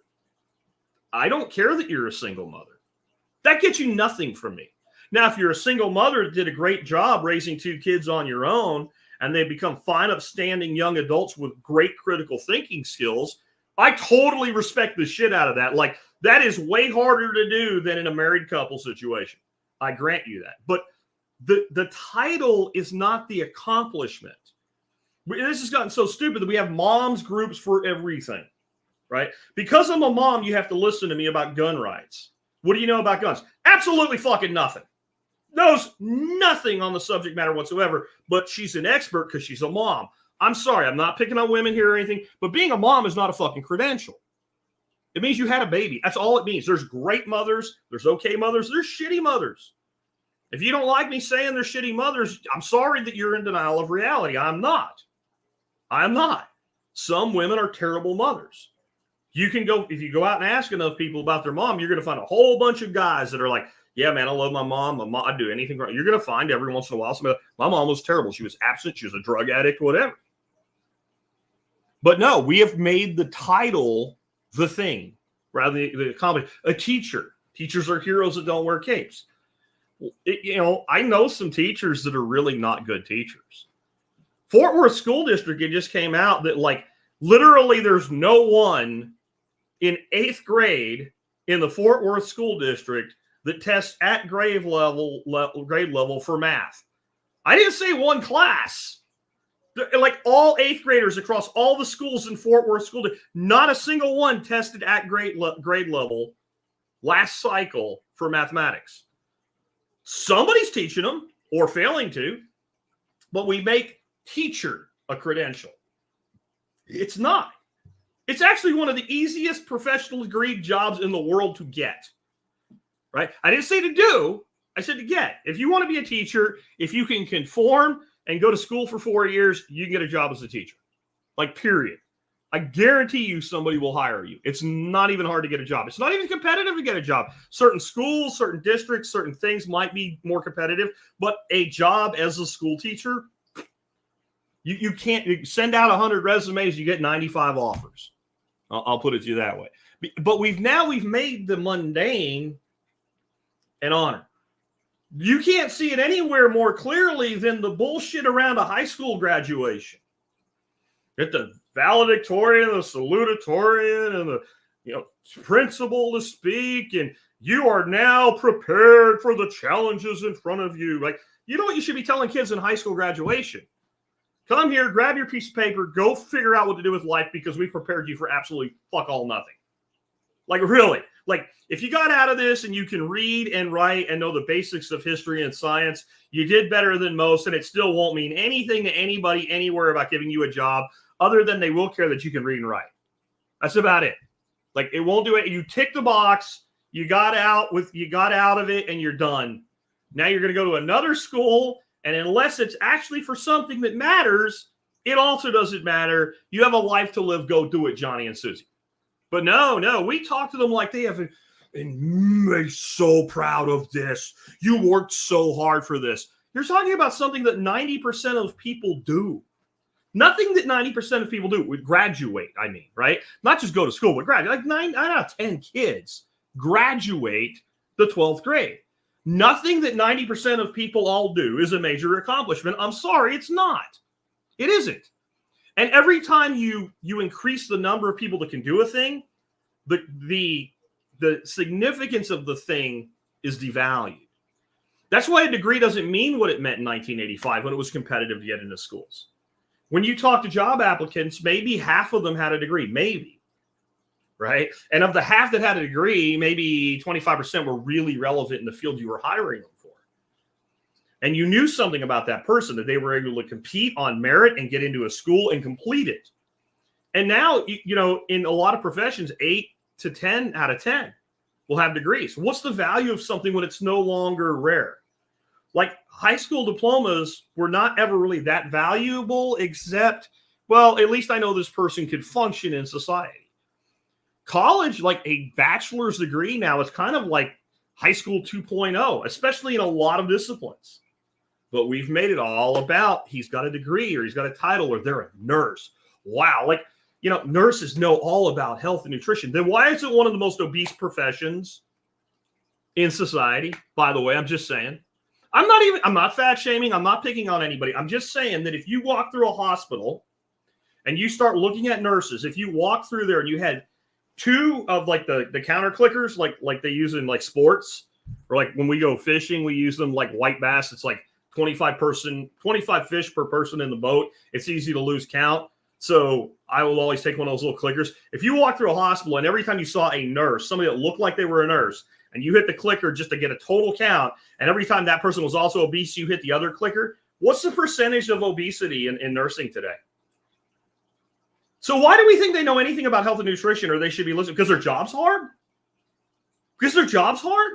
I don't care that you're a single mother. That gets you nothing from me. Now, if you're a single mother that did a great job raising 2 kids on your own, and they become fine, upstanding young adults with great critical thinking skills, I totally respect the shit out of that. Like, that is way harder to do than in a married couple situation. I grant you that. But the title is not the accomplishment. This has gotten so stupid that we have moms groups for everything, right? Because I'm a mom, you have to listen to me about gun rights. What do you know about guns? Absolutely fucking nothing. Knows nothing on the subject matter whatsoever, but she's an expert because she's a mom. I'm sorry, I'm not picking on women here or anything, but being a mom is not a fucking credential. It means you had a baby. That's all it means. There's great mothers, there's okay mothers, there's shitty mothers. If you don't like me saying they're shitty mothers, I'm sorry that you're in denial of reality. I'm not. Some women are terrible mothers. You can go, if you go out and ask enough people about their mom, you're going to find a whole bunch of guys that are like, yeah, man, I love my mom. I'd do anything wrong. You're going to find every once in a while, somebody, my mom was terrible. She was absent. She was a drug addict, whatever. But no, we have made the title the thing, rather than the accomplishment. A teacher. Teachers are heroes that don't wear capes. I know some teachers that are really not good teachers. Fort Worth School District, it just came out that, like, literally there's no one in 8th grade in the Fort Worth School District that tests at grade level for math. I didn't say one class. Like all 8th graders across all the schools in Fort Worth School District, not a single one tested at grade level last cycle for mathematics. Somebody's teaching them or failing to, but we make teacher a credential. It's not. It's actually one of the easiest professional degree jobs in the world to get, right? I didn't say to do, I said to get. If you want to be a teacher, if you can conform and go to school for 4 years, you can get a job as a teacher. Like, period. I guarantee you somebody will hire you. It's not even hard to get a job. It's not even competitive to get a job. Certain schools, certain districts, certain things might be more competitive, but a job as a school teacher, you can't you send out 100 resumes, you get 95 offers. I'll put it to you that way. But we've made the mundane an honor. You can't see it anywhere more clearly than the bullshit around a high school graduation. Get the valedictorian, the salutatorian, and the principal to speak, and you are now prepared for the challenges in front of you. Like, you know what you should be telling kids in high school graduation? Come here, grab your piece of paper, go figure out what to do with life because we prepared you for absolutely fuck all nothing. Like, really. Like, if you got out of this and you can read and write and know the basics of history and science, you did better than most, and it still won't mean anything to anybody anywhere about giving you a job other than they will care that you can read and write. That's about it. Like, it won't do it. You tick the box, you got out of it, and you're done. Now you're going to go to another school, and unless it's actually for something that matters, it also doesn't matter. You have a life to live. Go do it, Johnny and Susie. But no, we talk to them like they have, and they're so proud of this. You worked so hard for this. You're talking about something that 90% of people do. Nothing that 90% of people do would graduate, I mean, right? Not just go to school, but graduate. Like 9 out of 10 kids graduate the 12th grade. Nothing that 90% of people all do is a major accomplishment. I'm sorry, it's not. It isn't. And every time you increase the number of people that can do a thing, the significance of the thing is devalued. That's why a degree doesn't mean what it meant in 1985 when it was competitive to get into schools. When you talk to job applicants, maybe half of them had a degree, maybe, right? And of the half that had a degree, maybe 25% were really relevant in the field you were hiring them for. And you knew something about that person, that they were able to compete on merit and get into a school and complete it. And now, in a lot of professions, 8 to 10 out of 10 will have degrees. What's the value of something when it's no longer rare? Like, high school diplomas were not ever really that valuable, except, well, at least I know this person could function in society. College, like a bachelor's degree now, is kind of like high school 2.0, especially in a lot of disciplines. But we've made it all about he's got a degree or he's got a title or they're a nurse. Wow. Like, nurses know all about health and nutrition. Then why is it one of the most obese professions in society? By the way, I'm just saying. I'm not fat shaming. I'm not picking on anybody. I'm just saying that if you walk through a hospital and you start looking at nurses, if you walk through there and you had 2 of like the counter clickers, like they use in like sports, or like when we go fishing, we use them like white bass. It's like 25 fish per person in the boat. It's easy to lose count. So I will always take one of those little clickers. If you walk through a hospital and every time you saw a nurse, somebody that looked like they were a nurse, and you hit the clicker just to get a total count, and every time that person was also obese, you hit the other clicker, what's the percentage of obesity in nursing today? So why do we think they know anything about health and nutrition, or they should be listening? Because their job's hard? Because their job's hard?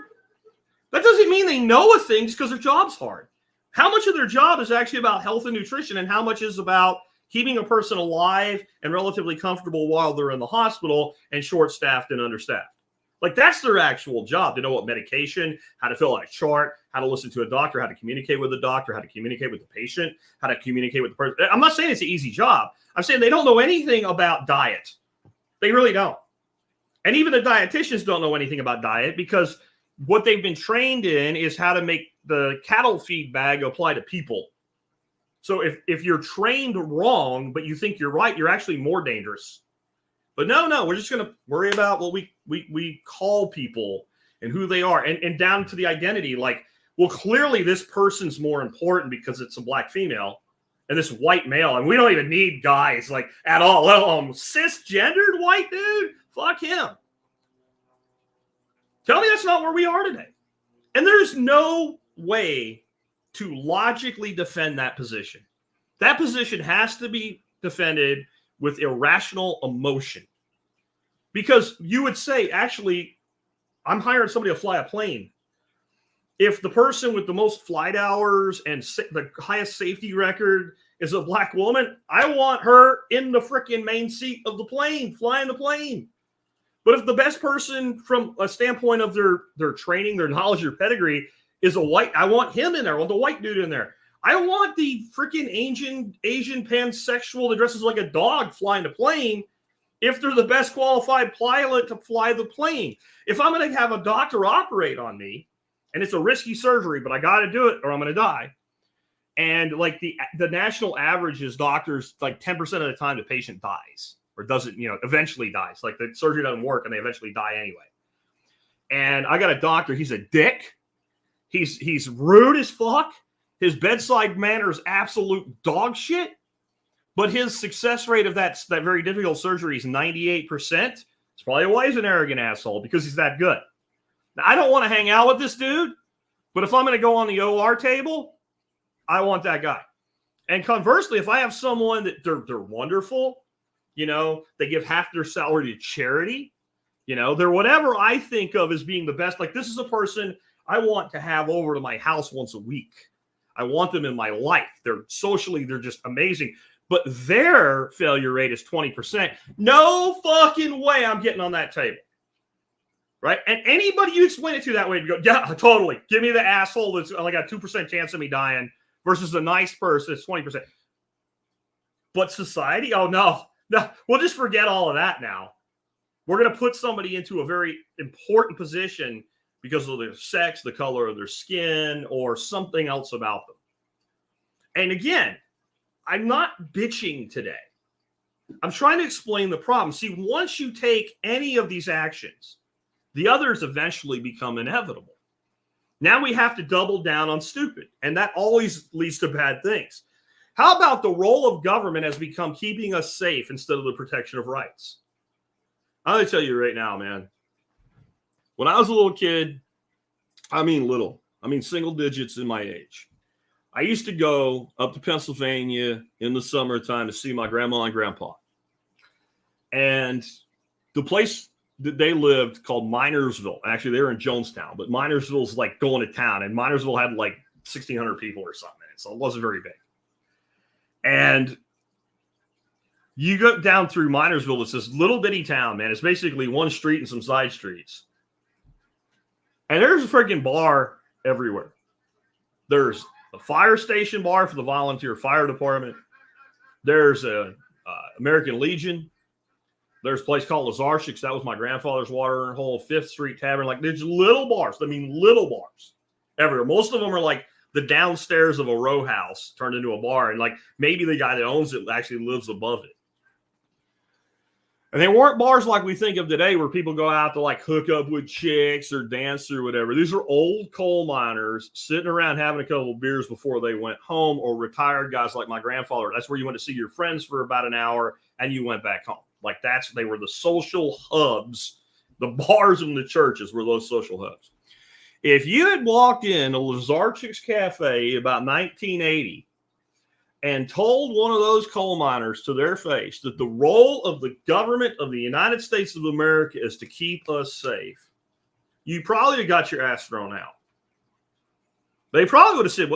That doesn't mean they know a thing just because their job's hard. How much of their job is actually about health and nutrition, and how much is about keeping a person alive and relatively comfortable while they're in the hospital and short-staffed and understaffed? Like, that's their actual job, to know what medication, how to fill out a chart, how to listen to a doctor, how to communicate with the doctor, how to communicate with the patient, how to communicate with the person. I'm not saying it's an easy job. I'm saying they don't know anything about diet. They really don't. And even the dietitians don't know anything about diet, because what they've been trained in is how to make the cattle feed bag apply to people. So if you're trained wrong, but you think you're right, you're actually more dangerous. But no, we're just going to worry about what we call people and who they are, and down to the identity. Like, well, clearly this person's more important because it's a black female and this white male, and we don't even need guys like at all. Cisgendered white dude, fuck him. Tell me that's not where we are today. And there's no way to logically defend that position. That position has to be defended with irrational emotion. Because you would say, actually, I'm hiring somebody to fly a plane. If the person with the most flight hours and the highest safety record is a black woman, I want her in the freaking main seat of the plane, flying the plane. But if the best person from a standpoint of their training, their knowledge, their pedigree is a white, I want him in there. I want the white dude in there. I don't want the freaking Asian pansexual that dresses like a dog flying the plane if they're the best qualified pilot to fly the plane. If I'm going to have a doctor operate on me, and it's a risky surgery, but I got to do it or I'm going to die. And like the national average is doctors, like 10% of the time the patient dies or doesn't, eventually dies. Like the surgery doesn't work and they eventually die anyway. And I got a doctor. He's a dick. He's rude as fuck. His bedside manner is absolute dog shit. But his success rate of that very difficult surgery is 98%. It's probably why he's an arrogant asshole, because he's that good. Now, I don't want to hang out with this dude, but if I'm going to go on the OR table, I want that guy. And conversely, if I have someone that they're wonderful, they give half their salary to charity, they're whatever I think of as being the best. Like, this is a person I want to have over to my house once a week. I want them in my life. They're just amazing. But their failure rate is 20%. No fucking way I'm getting on that table. Right? And anybody you explain it to that way, you go, yeah, totally. Give me the asshole that's only got 2% chance of me dying versus the nice person that's 20%. But society? Oh, no. We'll just forget all of that now. We're going to put somebody into a very important position because of their sex, the color of their skin, or something else about them. And again, I'm not bitching today. I'm trying to explain the problem. See, once you take any of these actions, the others eventually become inevitable. Now we have to double down on stupid, and that always leads to bad things. How about the role of government has become keeping us safe instead of the protection of rights? I'm going to tell you right now, man. When I was a little kid, single digits in my age, I used to go up to Pennsylvania in the summertime to see my grandma and grandpa. And the place that they lived called Minersville. Actually, they were in Jonestown, but Minersville's like going to town. And Minersville had like 1,600 people or something in it, so it wasn't very big. And you go down through Minersville, it's this little bitty town, man. It's basically one street and some side streets. And there's a freaking bar everywhere. There's a fire station bar for the volunteer fire department. There's a American Legion. There's a place called Lazarchik's. That was my grandfather's watering hole. 5th Street Tavern. Like, there's little bars. Little bars everywhere. Most of them are like the downstairs of a row house turned into a bar. And like maybe the guy that owns it actually lives above it. And they weren't bars like we think of today where people go out to like hook up with chicks or dance or whatever. These are old coal miners sitting around having a couple of beers before they went home, or retired guys like my grandfather. That's where you went to see your friends for about an hour and you went back home. Like they were the social hubs. The bars and the churches were those social hubs. If you had walked in a Lazarchik's Cafe about 1980 and told one of those coal miners to their face that the role of the government of the United States of America is to keep us safe, you probably have got your ass thrown out. They probably would have said,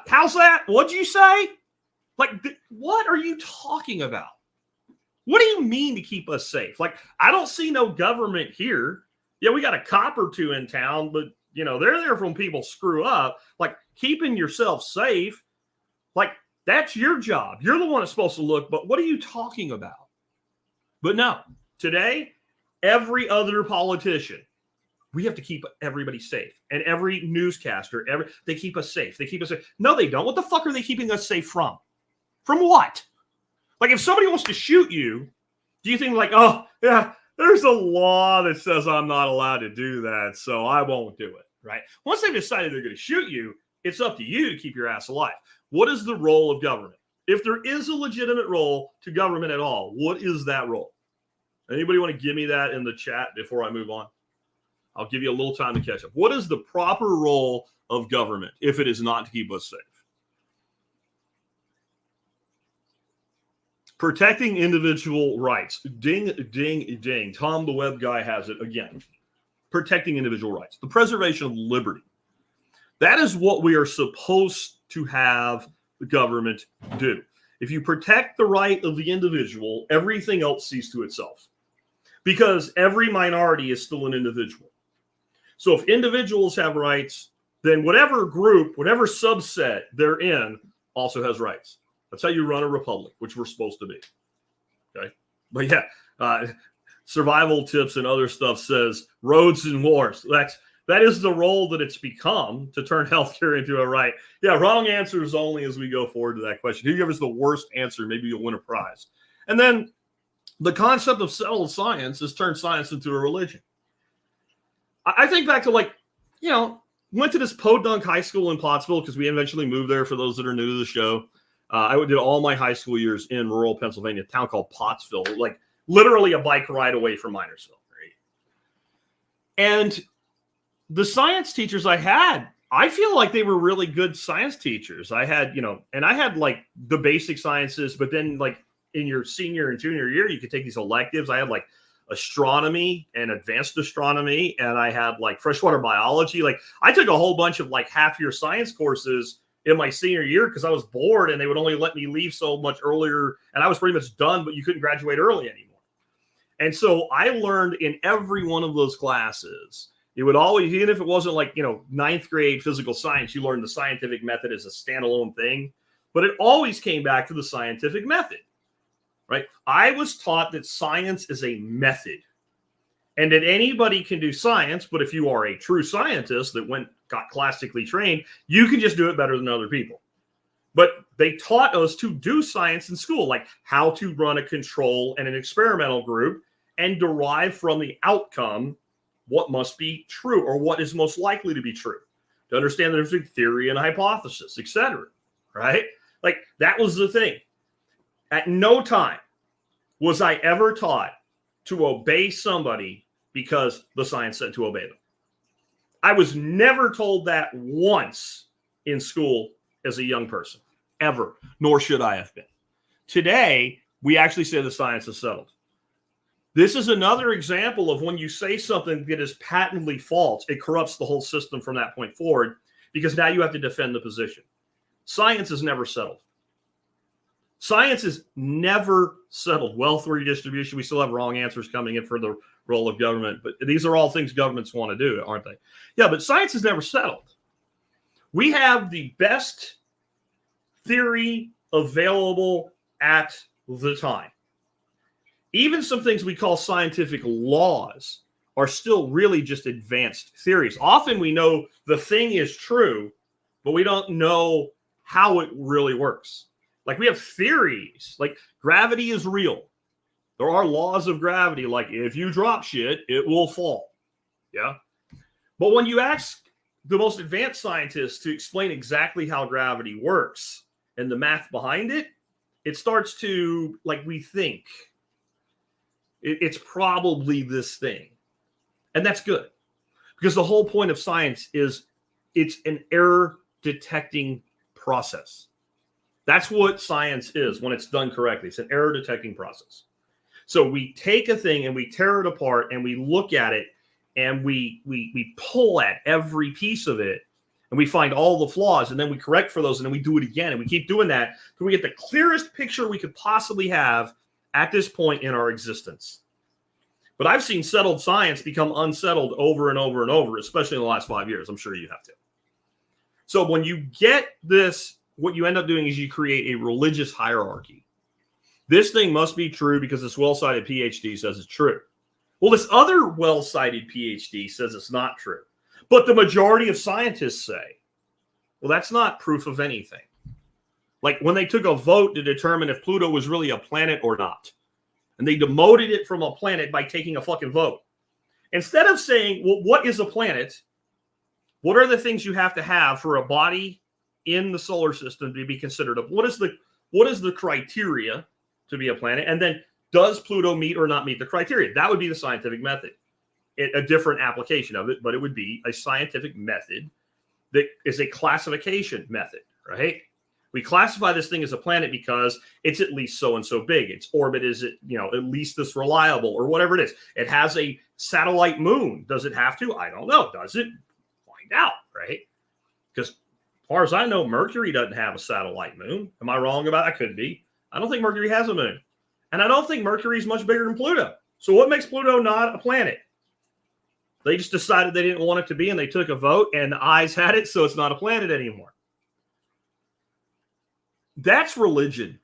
how's that? What'd you say? Like, what are you talking about? What do you mean to keep us safe? Like, I don't see no government here. Yeah, we got a cop or two in town, but, they're there when people screw up. Like, keeping yourself safe, like, that's your job. You're the one that's supposed to look, but what are you talking about? But no, today, every other politician, we have to keep everybody safe. And every newscaster, they keep us safe. They keep us safe. No, they don't. What the fuck are they keeping us safe from? From what? Like, if somebody wants to shoot you, do you think like, oh, yeah, there's a law that says I'm not allowed to do that, so I won't do it, right? Once they've decided they're going to shoot you, it's up to you to keep your ass alive. What is the role of government? If there is a legitimate role to government at all, what is that role? Anybody want to give me that in the chat before I move on? I'll give you a little time to catch up. What is the proper role of government if it is not to keep us safe? Protecting individual rights. Ding, ding, ding. Tom, the web guy, has it again. Protecting individual rights. The preservation of liberty. That is what we are supposed to have the government do. If you protect the right of the individual, everything else sees to itself. Because every minority is still an individual. So if individuals have rights, then whatever group, whatever subset they're in also has rights. That's how you run a republic, which we're supposed to be. Okay. But yeah, survival tips and other stuff says roads and wars. That is the role that it's become, to turn healthcare into a right. Yeah, wrong answers only as we go forward to that question. Who gives us the worst answer, maybe you'll win a prize. And then the concept of settled science has turned science into a religion. I think back to, went to this podunk high school in Pottsville because we eventually moved there, for those that are new to the show. I did all my high school years in rural Pennsylvania, a town called Pottsville, like literally a bike ride away from Minersville. Right? And the science teachers I had, I feel like they were really good science teachers. I had, and I had like the basic sciences, but then like in your senior and junior year, you could take these electives. I had like astronomy and advanced astronomy, and I had like freshwater biology. Like I took a whole bunch of like half-year science courses in my senior year because I was bored and they would only let me leave so much earlier, and I was pretty much done, but you couldn't graduate early anymore. And so I learned in every one of those classes. It would always, even if it wasn't like, ninth grade physical science, you learned the scientific method as a standalone thing, but it always came back to the scientific method, right? I was taught that science is a method and that anybody can do science, but if you are a true scientist that got classically trained, you can just do it better than other people. But they taught us to do science in school, like how to run a control and an experimental group and derive from the outcome what must be true or what is most likely to be true, to understand the difference between theory and hypothesis, etc. Right? Like that was the thing. At no time was I ever taught to obey somebody because the science said to obey them. I was never told that once in school as a young person, ever, nor should I have been. Today, we actually say the science is settled. This is another example of when you say something that is patently false, it corrupts the whole system from that point forward, because now you have to defend the position. Science is never settled. Science is never settled. Wealth redistribution, we still have wrong answers coming in for the role of government, but these are all things governments want to do, aren't they? Yeah, but science is never settled. We have the best theory available at the time. Even some things we call scientific laws are still really just advanced theories. Often we know the thing is true, but we don't know how it really works. Like we have theories, like gravity is real. There are laws of gravity, like if you drop shit, it will fall. Yeah. But when you ask the most advanced scientists to explain exactly how gravity works and the math behind it, it starts to, like, we think it's probably this thing. And that's good, because the whole point of science is it's an error detecting process. That's what science is when it's done correctly. It's an error detecting process. So we take a thing and we tear it apart and we look at it and we pull at every piece of it and we find all the flaws, and then we correct for those, and then we do it again, and we keep doing that till we get the clearest picture we could possibly have at this point in our existence. But I've seen settled science become unsettled over and over and over, especially in the last 5 years. I'm sure you have to. So when you get this, what you end up doing is you create a religious hierarchy. This thing must be true because this well-cited PhD says it's true. Well, this other well-cited PhD says it's not true. But the majority of scientists say, well, that's not proof of anything. Like when they took a vote to determine if Pluto was really a planet or not, and they demoted it from a planet by taking a fucking vote. Instead of saying, well, what is a planet? What are the things you have to have for a body in the solar system to be considered? What is the criteria to be a planet? And then does Pluto meet or not meet the criteria? That would be the scientific method. A different application of it, but it would be a scientific method that is a classification method, right? We classify this thing as a planet because it's at least so and so big. Its orbit is, at least this reliable or whatever it is. It has a satellite moon. Does it have to? I don't know. Does it? Find out, right? Because as far as I know, Mercury doesn't have a satellite moon. Am I wrong about that? Could be. I don't think Mercury has a moon. And I don't think Mercury is much bigger than Pluto. So what makes Pluto not a planet? They just decided they didn't want it to be, and they took a vote, and the ayes had it, so it's not a planet anymore. That's religion.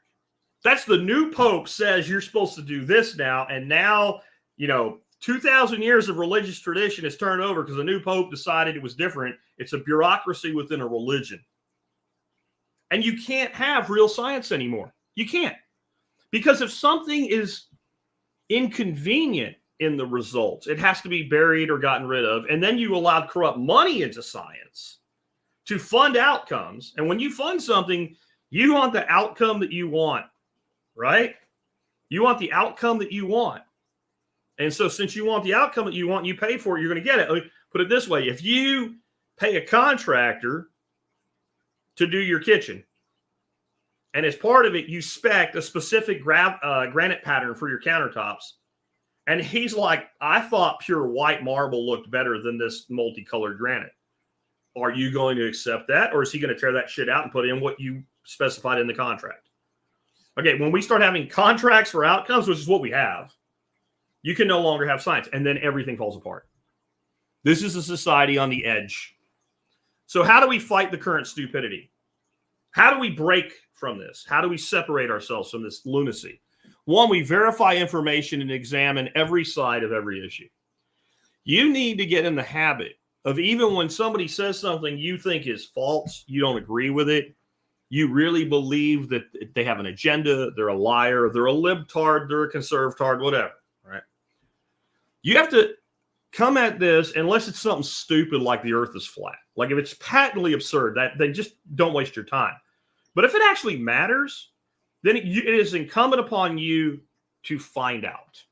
That's the new Pope says you're supposed to do this now, and now, 2,000 years of religious tradition is turned over because the new Pope decided it was different. It's a bureaucracy within a religion. And you can't have real science anymore. You can't. Because if something is inconvenient in the results, it has to be buried or gotten rid of. And then you allowed corrupt money into science to fund outcomes. And when you fund something, you want the outcome that you want, right? You want the outcome that you want. And so since you want the outcome that you want, you pay for it, you're going to get it. Let me put it this way. If you pay a contractor to do your kitchen, and as part of it, you spec a specific granite pattern for your countertops, and he's like, I thought pure white marble looked better than this multicolored granite. Are you going to accept that? Or is he going to tear that shit out and put in what you specified in the contract? Okay, when we start having contracts for outcomes, which is what we have, you can no longer have science, and then everything falls apart. This is a society on the edge. So how do we fight the current stupidity? How do we break from this? How do we separate ourselves from this lunacy? One, we verify information and examine every side of every issue. You need to get in the habit of, even when somebody says something you think is false, you don't agree with it, you really believe that they have an agenda, they're a liar, they're a libtard, they're a conservatard, whatever, right? You have to come at this, unless it's something stupid like the earth is flat. Like if it's patently absurd, then just don't waste your time. But if it actually matters, then it is incumbent upon you to find out.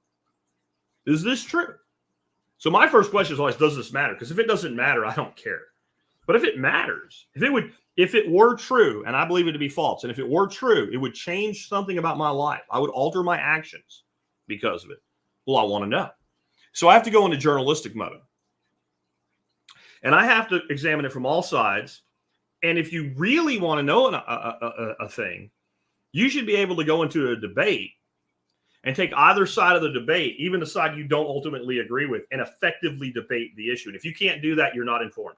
Is this true? So my first question is always, does this matter? Because if it doesn't matter, I don't care. But if it matters, if it were true, and I believe it to be false, and if it were true, it would change something about my life. I would alter my actions because of it. Well, I want to know. So I have to go into journalistic mode. And I have to examine it from all sides. And if you really want to know a thing, you should be able to go into a debate and take either side of the debate, even the side you don't ultimately agree with, and effectively debate the issue. And if you can't do that, you're not informed.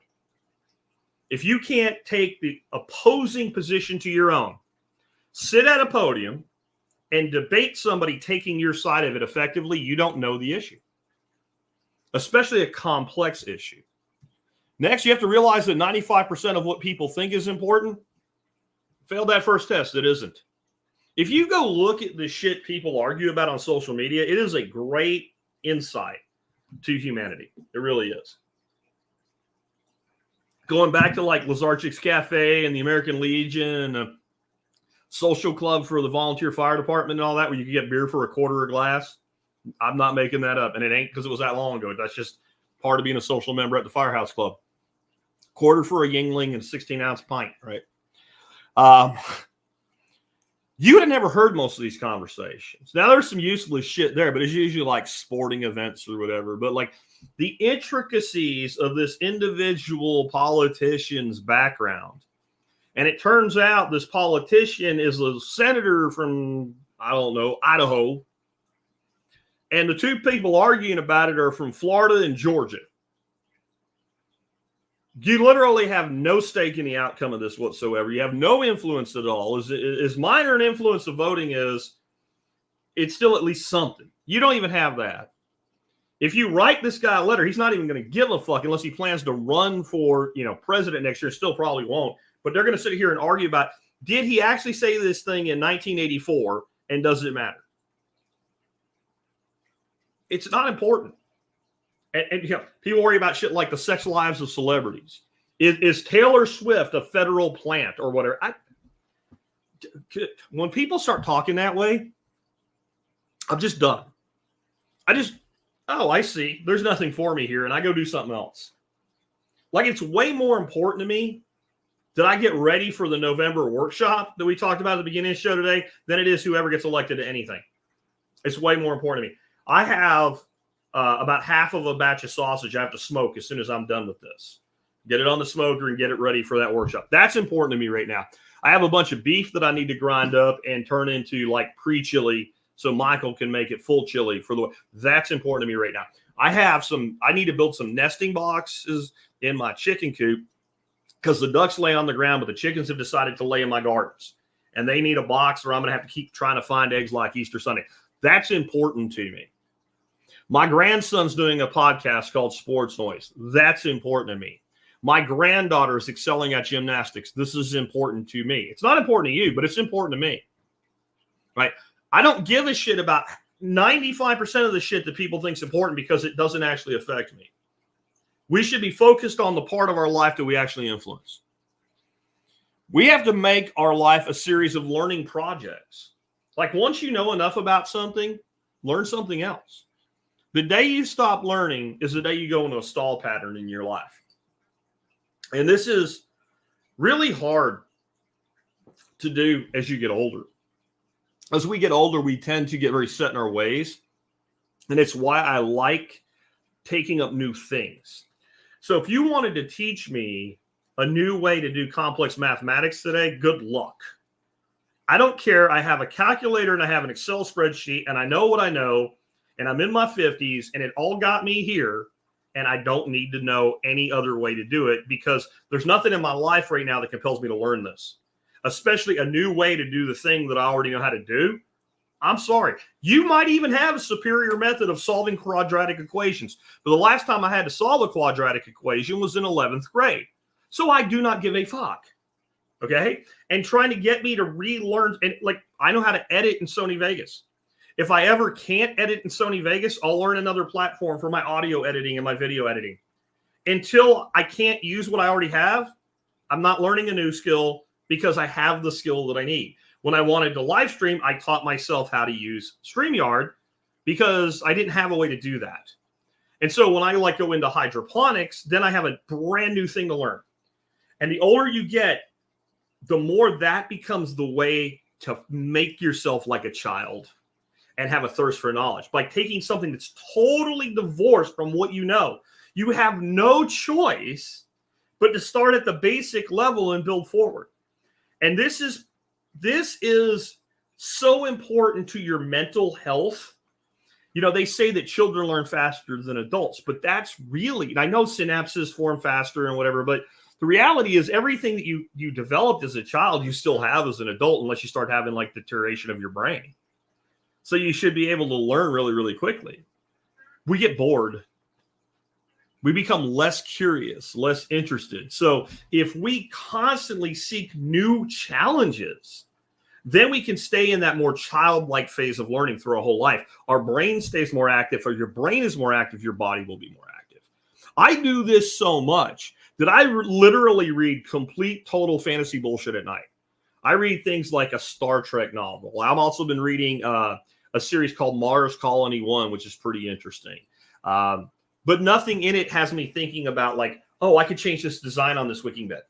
If you can't take the opposing position to your own, sit at a podium and debate somebody taking your side of it effectively, you don't know the issue, especially a complex issue. Next, you have to realize that 95% of what people think is important failed that first test. It isn't. If you go look at the shit people argue about on social media, it is a great insight to humanity. It really is. Going back to like Lazarchik's Cafe and the American Legion, a social club for the volunteer fire department and all that, where you can get beer for $0.25 a glass. I'm not making that up. And it ain't because it was that long ago. That's just part of being a social member at the Firehouse Club. Quarter for a Yingling and a 16-ounce pint, right? You would have never heard most of these conversations. Now, there's some useless shit there, but it's usually like sporting events or whatever. But like the intricacies of this individual politician's background. And it turns out this politician is a senator from, I don't know, Idaho. And the two people arguing about it are from Florida and Georgia. You literally have no stake in the outcome of this whatsoever. You have no influence at all. As minor an influence of voting is, it's still at least something. You don't even have that. If you write this guy a letter, he's not even going to give a fuck unless he plans to run for, president next year. Still probably won't. But they're going to sit here and argue about, did he actually say this thing in 1984, and does it matter? It's not important. And people worry about shit like the sex lives of celebrities. Is Taylor Swift a federal plant or whatever? When people start talking that way, I'm just done. I see. There's nothing for me here, and I go do something else. Like, it's way more important to me did I get ready for the November workshop that we talked about at the beginning of the show today than it is whoever gets elected to anything. It's way more important to me. I have about half of a batch of sausage I have to smoke as soon as I'm done with this. Get it on the smoker and get it ready for that workshop. That's important to me right now. I have a bunch of beef that I need to grind up and turn into like pre-chili so Michael can make it full chili for the. That's important to me right now. I need to build some nesting boxes in my chicken coop because the ducks lay on the ground, but the chickens have decided to lay in my gardens. And they need a box or I'm going to have to keep trying to find eggs like Easter Sunday. That's important to me. My grandson's doing a podcast called Sports Noise. That's important to me. My granddaughter is excelling at gymnastics. This is important to me. It's not important to you, but it's important to me. Right? I don't give a shit about 95% of the shit that people think is important because it doesn't actually affect me. We should be focused on the part of our life that we actually influence. We have to make our life a series of learning projects. Like once you know enough about something, learn something else. The day you stop learning is the day you go into a stall pattern in your life. And this is really hard to do as you get older. As we get older, we tend to get very set in our ways. And it's why I like taking up new things. So if you wanted to teach me a new way to do complex mathematics today, good luck. I don't care. I have a calculator and I have an Excel spreadsheet and I know what I know and I'm in my 50s and it all got me here. And I don't need to know any other way to do it because there's nothing in my life right now that compels me to learn this, especially a new way to do the thing that I already know how to do. I'm sorry. You might even have a superior method of solving quadratic equations. But the last time I had to solve a quadratic equation was in 11th grade. So I do not give a fuck. Okay? And trying to get me to relearn, and like I know how to edit in Sony Vegas. If I ever can't edit in Sony Vegas, I'll learn another platform for my audio editing and my video editing. Until I can't use what I already have, I'm not learning a new skill because I have the skill that I need. When I wanted to live stream, I taught myself how to use StreamYard because I didn't have a way to do that. And so when I like go into hydroponics, then I have a brand new thing to learn. And the older you get, the more that becomes the way to make yourself like a child and have a thirst for knowledge. By taking something that's totally divorced from what you know, you have no choice but to start at the basic level and build forward. And this is so important to your mental health. You know, they say that children learn faster than adults, but that's really, and I know synapses form faster and whatever, but the reality is everything that you developed as a child, you still have as an adult, unless you start having like deterioration of your brain. So you should be able to learn really, really quickly. We get bored. We become less curious, less interested. So if we constantly seek new challenges, then we can stay in that more childlike phase of learning through our whole life. Our brain stays more active. Or your brain is more active, your body will be more active. I do this so much that I literally read complete, total fantasy bullshit at night. I read things like a Star Trek novel. I've also been reading a series called Mars Colony 1, which is pretty interesting. But nothing in it has me thinking about like, oh, I could change this design on this wicking bed.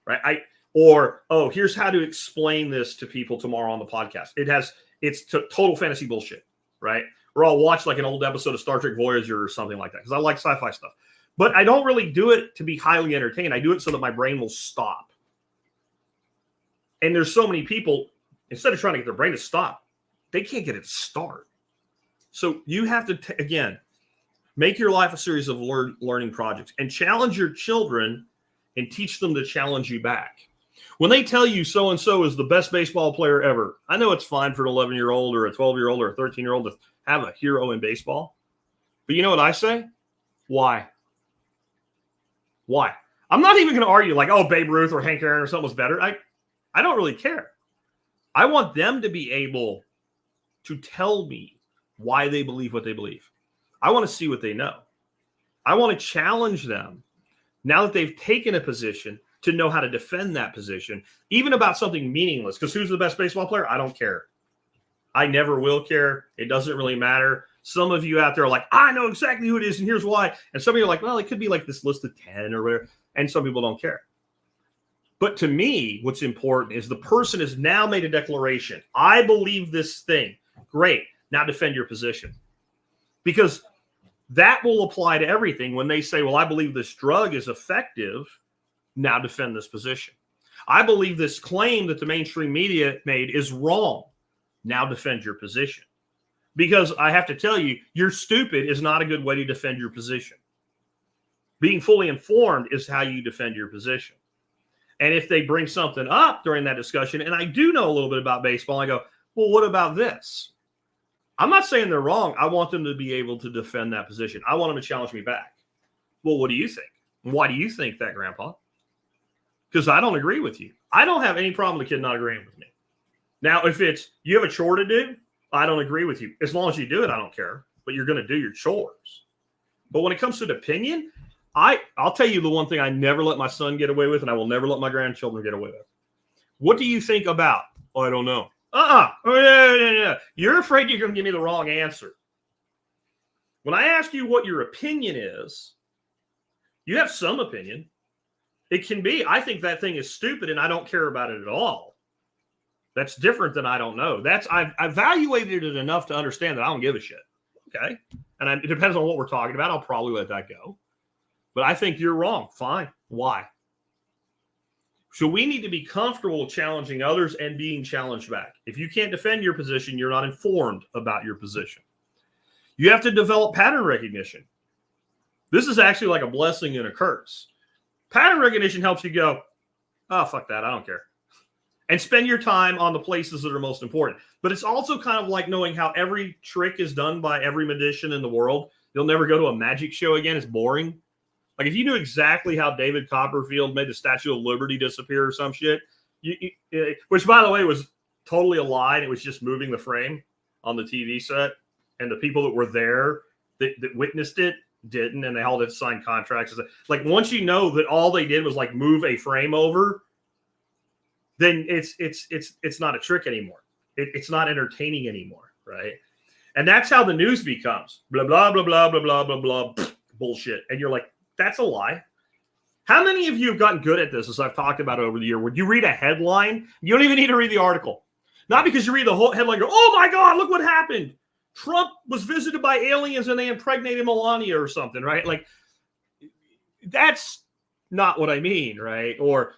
Right? Oh, here's how to explain this to people tomorrow on the podcast. It's total fantasy bullshit, right? Or I'll watch like an old episode of Star Trek Voyager or something like that because I like sci-fi stuff. But I don't really do it to be highly entertained. I do it so that my brain will stop. And there's so many people, instead of trying to get their brain to stop, they can't get it to start. So you have to, again, make your life a series of learning projects and challenge your children and teach them to challenge you back. When they tell you so-and-so is the best baseball player ever, I know it's fine for an 11-year-old or a 12-year-old or a 13-year-old to have a hero in baseball. But you know what I say? Why? Why? I'm not even going to argue like, oh, Babe Ruth or Hank Aaron or something was better. I don't really care. I want them to be able to tell me why they believe what they believe. I want to see what they know. I want to challenge them now that they've taken a position to know how to defend that position, even about something meaningless. Because who's the best baseball player? I don't care. I never will care. It doesn't really matter. Some of you out there are like, I know exactly who it is, and here's why. And some of you are like, well, it could be like this list of 10 or whatever. And some people don't care. But to me, what's important is the person has now made a declaration. I believe this thing. Great. Now defend your position. Because that will apply to everything. When they say, well, I believe this drug is effective, now defend this position. I believe this claim that the mainstream media made is wrong. Now defend your position. Because I have to tell you, you're stupid is not a good way to defend your position. Being fully informed is how you defend your position. And if they bring something up during that discussion, and I do know a little bit about baseball, I go, well, what about this? I'm not saying they're wrong. I want them to be able to defend that position. I want them to challenge me back. Well, what do you think? Why do you think that, Grandpa? Because I don't agree with you. I don't have any problem with the kid not agreeing with me. Now, if it's you have a chore to do, I don't agree with you. As long as you do it, I don't care. But you're going to do your chores. But when it comes to an opinion, I'll tell you the one thing I never let my son get away with, and I will never let my grandchildren get away with. What do you think about? Oh, I don't know. Oh, yeah. You're afraid you're going to give me the wrong answer. When I ask you what your opinion is, you have some opinion. It can be, I think that thing is stupid and I don't care about it at all. That's different than I don't know. I've evaluated it enough to understand that I don't give a shit. Okay. And it depends on what we're talking about. I'll probably let that go. But I think you're wrong. Fine. Why? So we need to be comfortable challenging others and being challenged back. If you can't defend your position, you're not informed about your position. You have to develop pattern recognition. This is actually like a blessing and a curse. Pattern recognition helps you go, oh, fuck that. I don't care. And spend your time on the places that are most important. But it's also kind of like knowing how every trick is done by every magician in the world. You'll never go to a magic show again. It's boring. Like if you knew exactly how David Copperfield made the Statue of Liberty disappear or some shit, which by the way was totally a lie. And it was just moving the frame on the TV set. And the people that were there that witnessed it didn't. And they all had to sign contracts. Like once you know that all they did was like move a frame over, then it's not a trick anymore. It's not entertaining anymore, right? And that's how the news becomes. Blah, blah, blah, blah, blah, blah, blah, blah, bullshit. And you're like, that's a lie. How many of you have gotten good at this, as I've talked about over the year, when you read a headline, you don't even need to read the article. Not because you read the whole headline and go, oh my God, look what happened. Trump was visited by aliens and they impregnated Melania or something, right? Like, that's not what I mean, right? Or,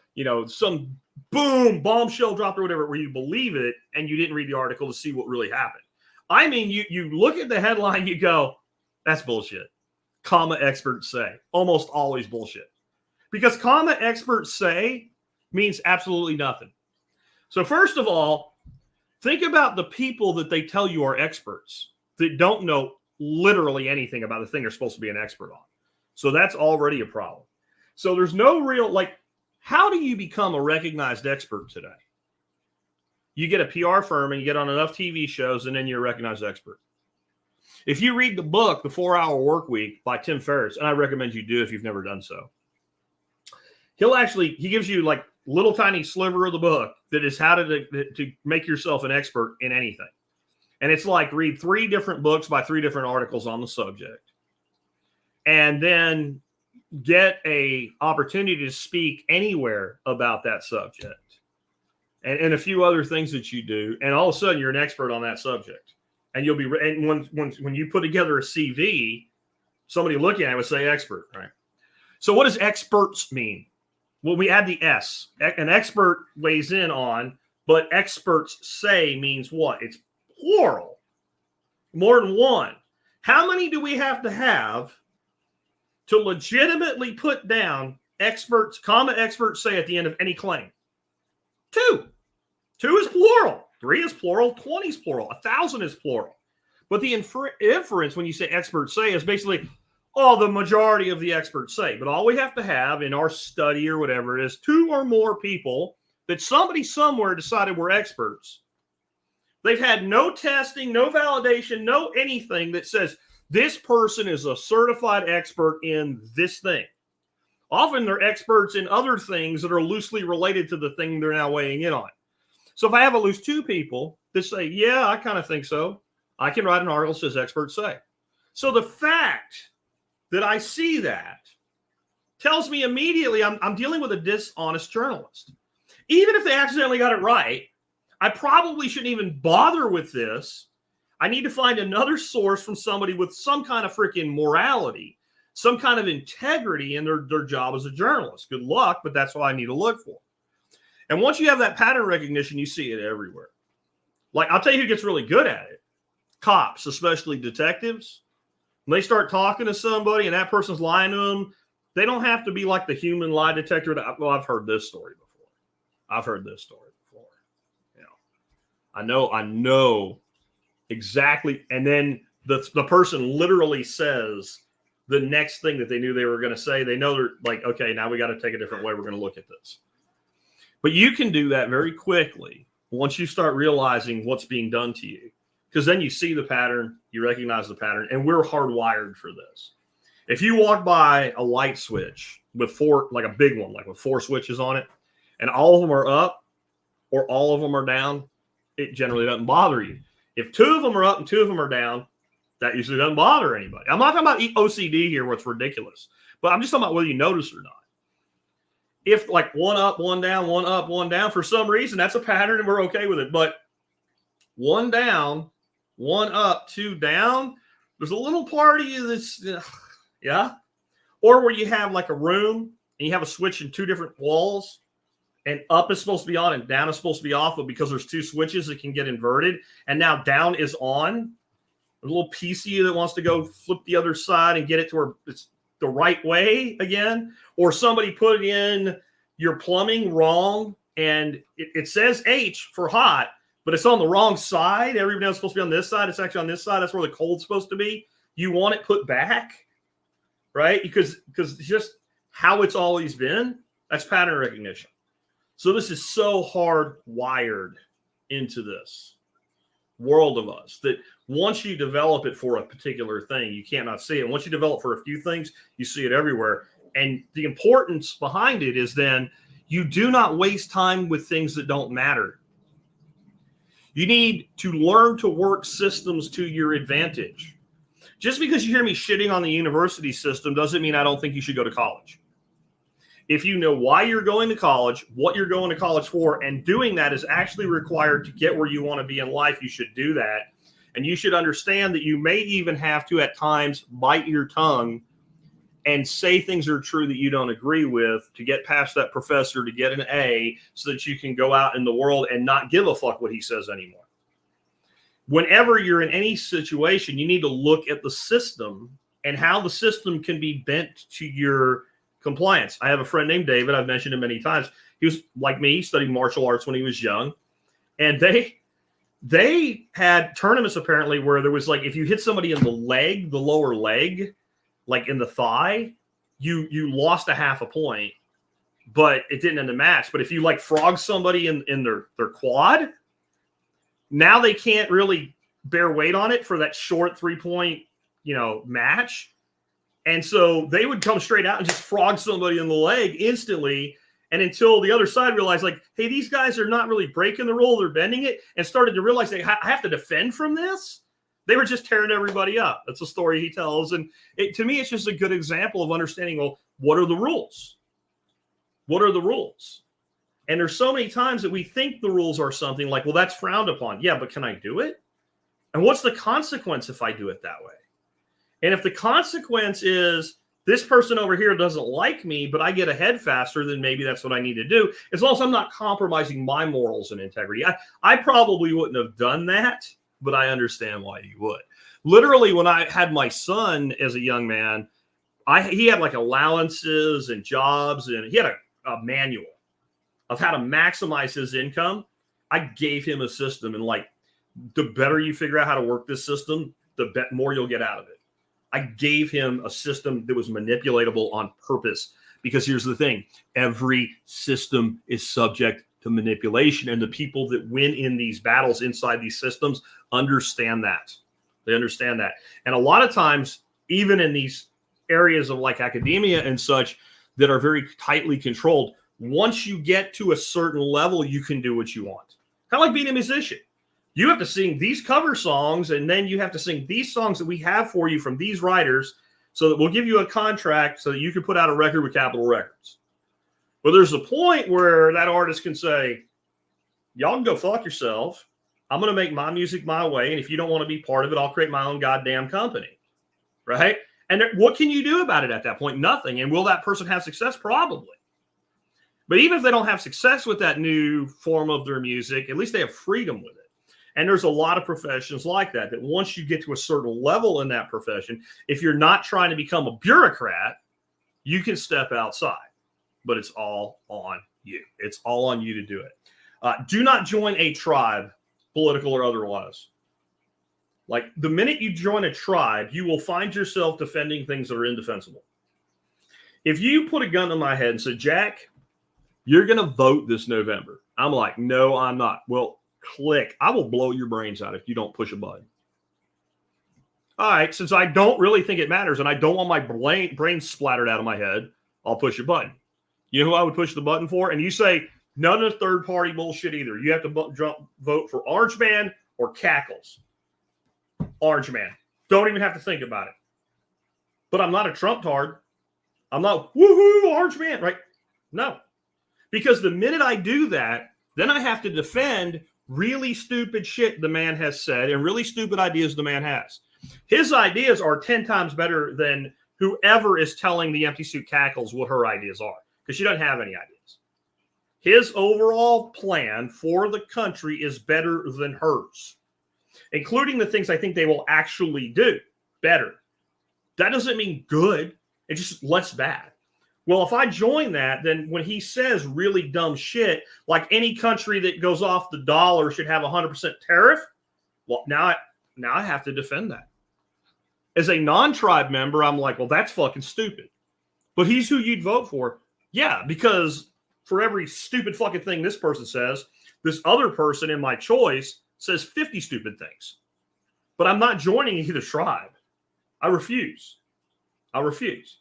some boom, bombshell dropped or whatever, where you believe it and you didn't read the article to see what really happened. I mean, you look at the headline, you go, that's bullshit. Comma experts say. Almost always bullshit. Because comma experts say means absolutely nothing. So first of all, think about the people that they tell you are experts that don't know literally anything about the thing they're supposed to be an expert on. So that's already a problem. So there's no real, how do you become a recognized expert today? You get a PR firm and you get on enough TV shows and then you're a recognized expert. If you read the book, The 4-Hour Workweek by Tim Ferriss, and I recommend you do if you've never done so, he gives you like little tiny sliver of the book that is how to make yourself an expert in anything. And it's like read 3 different books by 3 different articles on the subject. And then get a opportunity to speak anywhere about that subject. And a few other things that you do. And all of a sudden you're an expert on that subject. And you'll be, and when you put together a CV, somebody looking at it would say expert, right? So what does experts mean? Well, we add the S. An expert weighs in on, but experts say means what? It's plural. More than one. How many do we have to legitimately put down experts, comma experts say at the end of any claim? 2. 2 is plural. 3 is plural. 20 is plural. 1,000 is plural. But the inference when you say experts say is basically, the majority of the experts say. But all we have to have in our study or whatever is 2 or more people that somebody somewhere decided were experts. They've had no testing, no validation, no anything that says this person is a certified expert in this thing. Often they're experts in other things that are loosely related to the thing they're now weighing in on. So if I have at least 2 people that say, yeah, I kind of think so, I can write an article that says experts say. So the fact that I see that tells me immediately I'm dealing with a dishonest journalist. Even if they accidentally got it right, I probably shouldn't even bother with this. I need to find another source from somebody with some kind of freaking morality, some kind of integrity in their job as a journalist. Good luck, but that's what I need to look for. And once you have that pattern recognition, you see it everywhere. Like, I'll tell you who gets really good at it. Cops, especially detectives. When they start talking to somebody and that person's lying to them, they don't have to be like the human lie detector. Well, I've heard this story before. You know, I know exactly. And then the person literally says the next thing that they knew they were going to say. They know they're like, okay, now we got to take a different way. We're going to look at this. But you can do that very quickly once you start realizing what's being done to you. Because then you see the pattern, you recognize the pattern, and we're hardwired for this. If you walk by a light switch with four, like a big one, like with 4 switches on it, and all of them are up or all of them are down, it generally doesn't bother you. If 2 of them are up and 2 of them are down, that usually doesn't bother anybody. I'm not talking about OCD here where it's ridiculous, but I'm just talking about whether you notice or not. If like 1 up, 1 down, 1 up, 1 down, for some reason, that's a pattern and we're okay with it. But 1 down, 1 up, 2 down, there's a little part of you that's, yeah. Or where you have like a room and you have a switch in 2 different walls, and up is supposed to be on and down is supposed to be off, but because there's 2 switches, it can get inverted. And now down is on. There's a little piece of you that wants to go flip the other side and get it to where it's the right way again. Or somebody put in your plumbing wrong and it says H for hot, but it's on the wrong side. Everybody else is supposed to be on this side. It's actually on this side. That's where the cold's supposed to be. You want it put back, right? Because it's just how it's always been. That's pattern recognition. So this is so hardwired into this world of us that once you develop it for a particular thing, you cannot see it. Once you develop for a few things, you see it everywhere. And the importance behind it is then you do not waste time with things that don't matter. You need to learn to work systems to your advantage. Just because you hear me shitting on the university system doesn't mean I don't think you should go to college. If you know why you're going to college, what you're going to college for, and doing that is actually required to get where you want to be in life, you should do that. And you should understand that you may even have to at times bite your tongue and say things are true that you don't agree with to get past that professor, to get an A, so that you can go out in the world and not give a fuck what he says anymore. Whenever you're in any situation, you need to look at the system and how the system can be bent to your compliance. I have a friend named David. I've mentioned him many times. He was like me, studied martial arts when he was young. And they had tournaments apparently where there was like, if you hit somebody in the leg, the lower leg, like in the thigh, you lost a half a point, but it didn't end the match. But if you like frog somebody in their quad, now they can't really bear weight on it for that short 3-point, match. And so they would come straight out and just frog somebody in the leg instantly. And until the other side realized, like, hey, these guys are not really breaking the rule, they're bending it, and started to realize I have to defend from this. They were just tearing everybody up. That's a story he tells. And to me, it's just a good example of understanding, well, what are the rules? What are the rules? And there's so many times that we think the rules are something like, well, that's frowned upon. Yeah, but can I do it? And what's the consequence if I do it that way? And if the consequence is this person over here doesn't like me, but I get ahead faster, then maybe that's what I need to do. As long as I'm not compromising my morals and integrity. I probably wouldn't have done that, but I understand why you would. Literally, when I had my son as a young man, he had like allowances and jobs, and he had a manual of how to maximize his income. I gave him a system, and like the better you figure out how to work this system, the more you'll get out of it. I gave him a system that was manipulatable on purpose, because here's the thing. Every system is subject to manipulation, and the people that win in these battles inside these systems understand that. They understand that. And a lot of times, even in these areas of like academia and such that are very tightly controlled, once you get to a certain level, you can do what you want. Kind of like being a musician. You have to sing these cover songs, and then you have to sing these songs that we have for you from these writers, so that we'll give you a contract so that you can put out a record with Capitol Records. But there's a point where that artist can say, y'all can go fuck yourself. I'm going to make my music my way. And if you don't want to be part of it, I'll create my own goddamn company. Right? And what can you do about it at that point? Nothing. And will that person have success? Probably. But even if they don't have success with that new form of their music, at least they have freedom with it. And there's a lot of professions like that, that once you get to a certain level in that profession, if you're not trying to become a bureaucrat, you can step outside. But it's all on you. It's all on you to do it. Do not join a tribe, political or otherwise. Like, the minute you join a tribe, you will find yourself defending things that are indefensible. If you put a gun to my head and said, Jack, you're going to vote this November. I'm like, no, I'm not. Well, click. I will blow your brains out if you don't push a button. All right, since I don't really think it matters and I don't want my brain splattered out of my head, I'll push a button. You know who I would push the button for? And you say, none of the third-party bullshit either. You have to vote for Orange Man or Cackles. Orange Man. Don't even have to think about it. But I'm not a Trump tard. I'm not, woohoo, Orange Man, right? No. Because the minute I do that, then I have to defend really stupid shit the man has said and really stupid ideas the man has. His ideas are 10 times better than whoever is telling the empty suit Cackles what her ideas are, because she doesn't have any ideas. His overall plan for the country is better than hers, including the things I think they will actually do better. That doesn't mean good. It's just less bad. Well, if I join that, then when he says really dumb shit, like any country that goes off the dollar should have 100% tariff, well, now I have to defend that. As a non-tribe member, I'm like, well, that's fucking stupid. But he's who you'd vote for. Yeah, because for every stupid fucking thing this person says, this other person in my choice says 50 stupid things. But I'm not joining either tribe. I refuse. I refuse.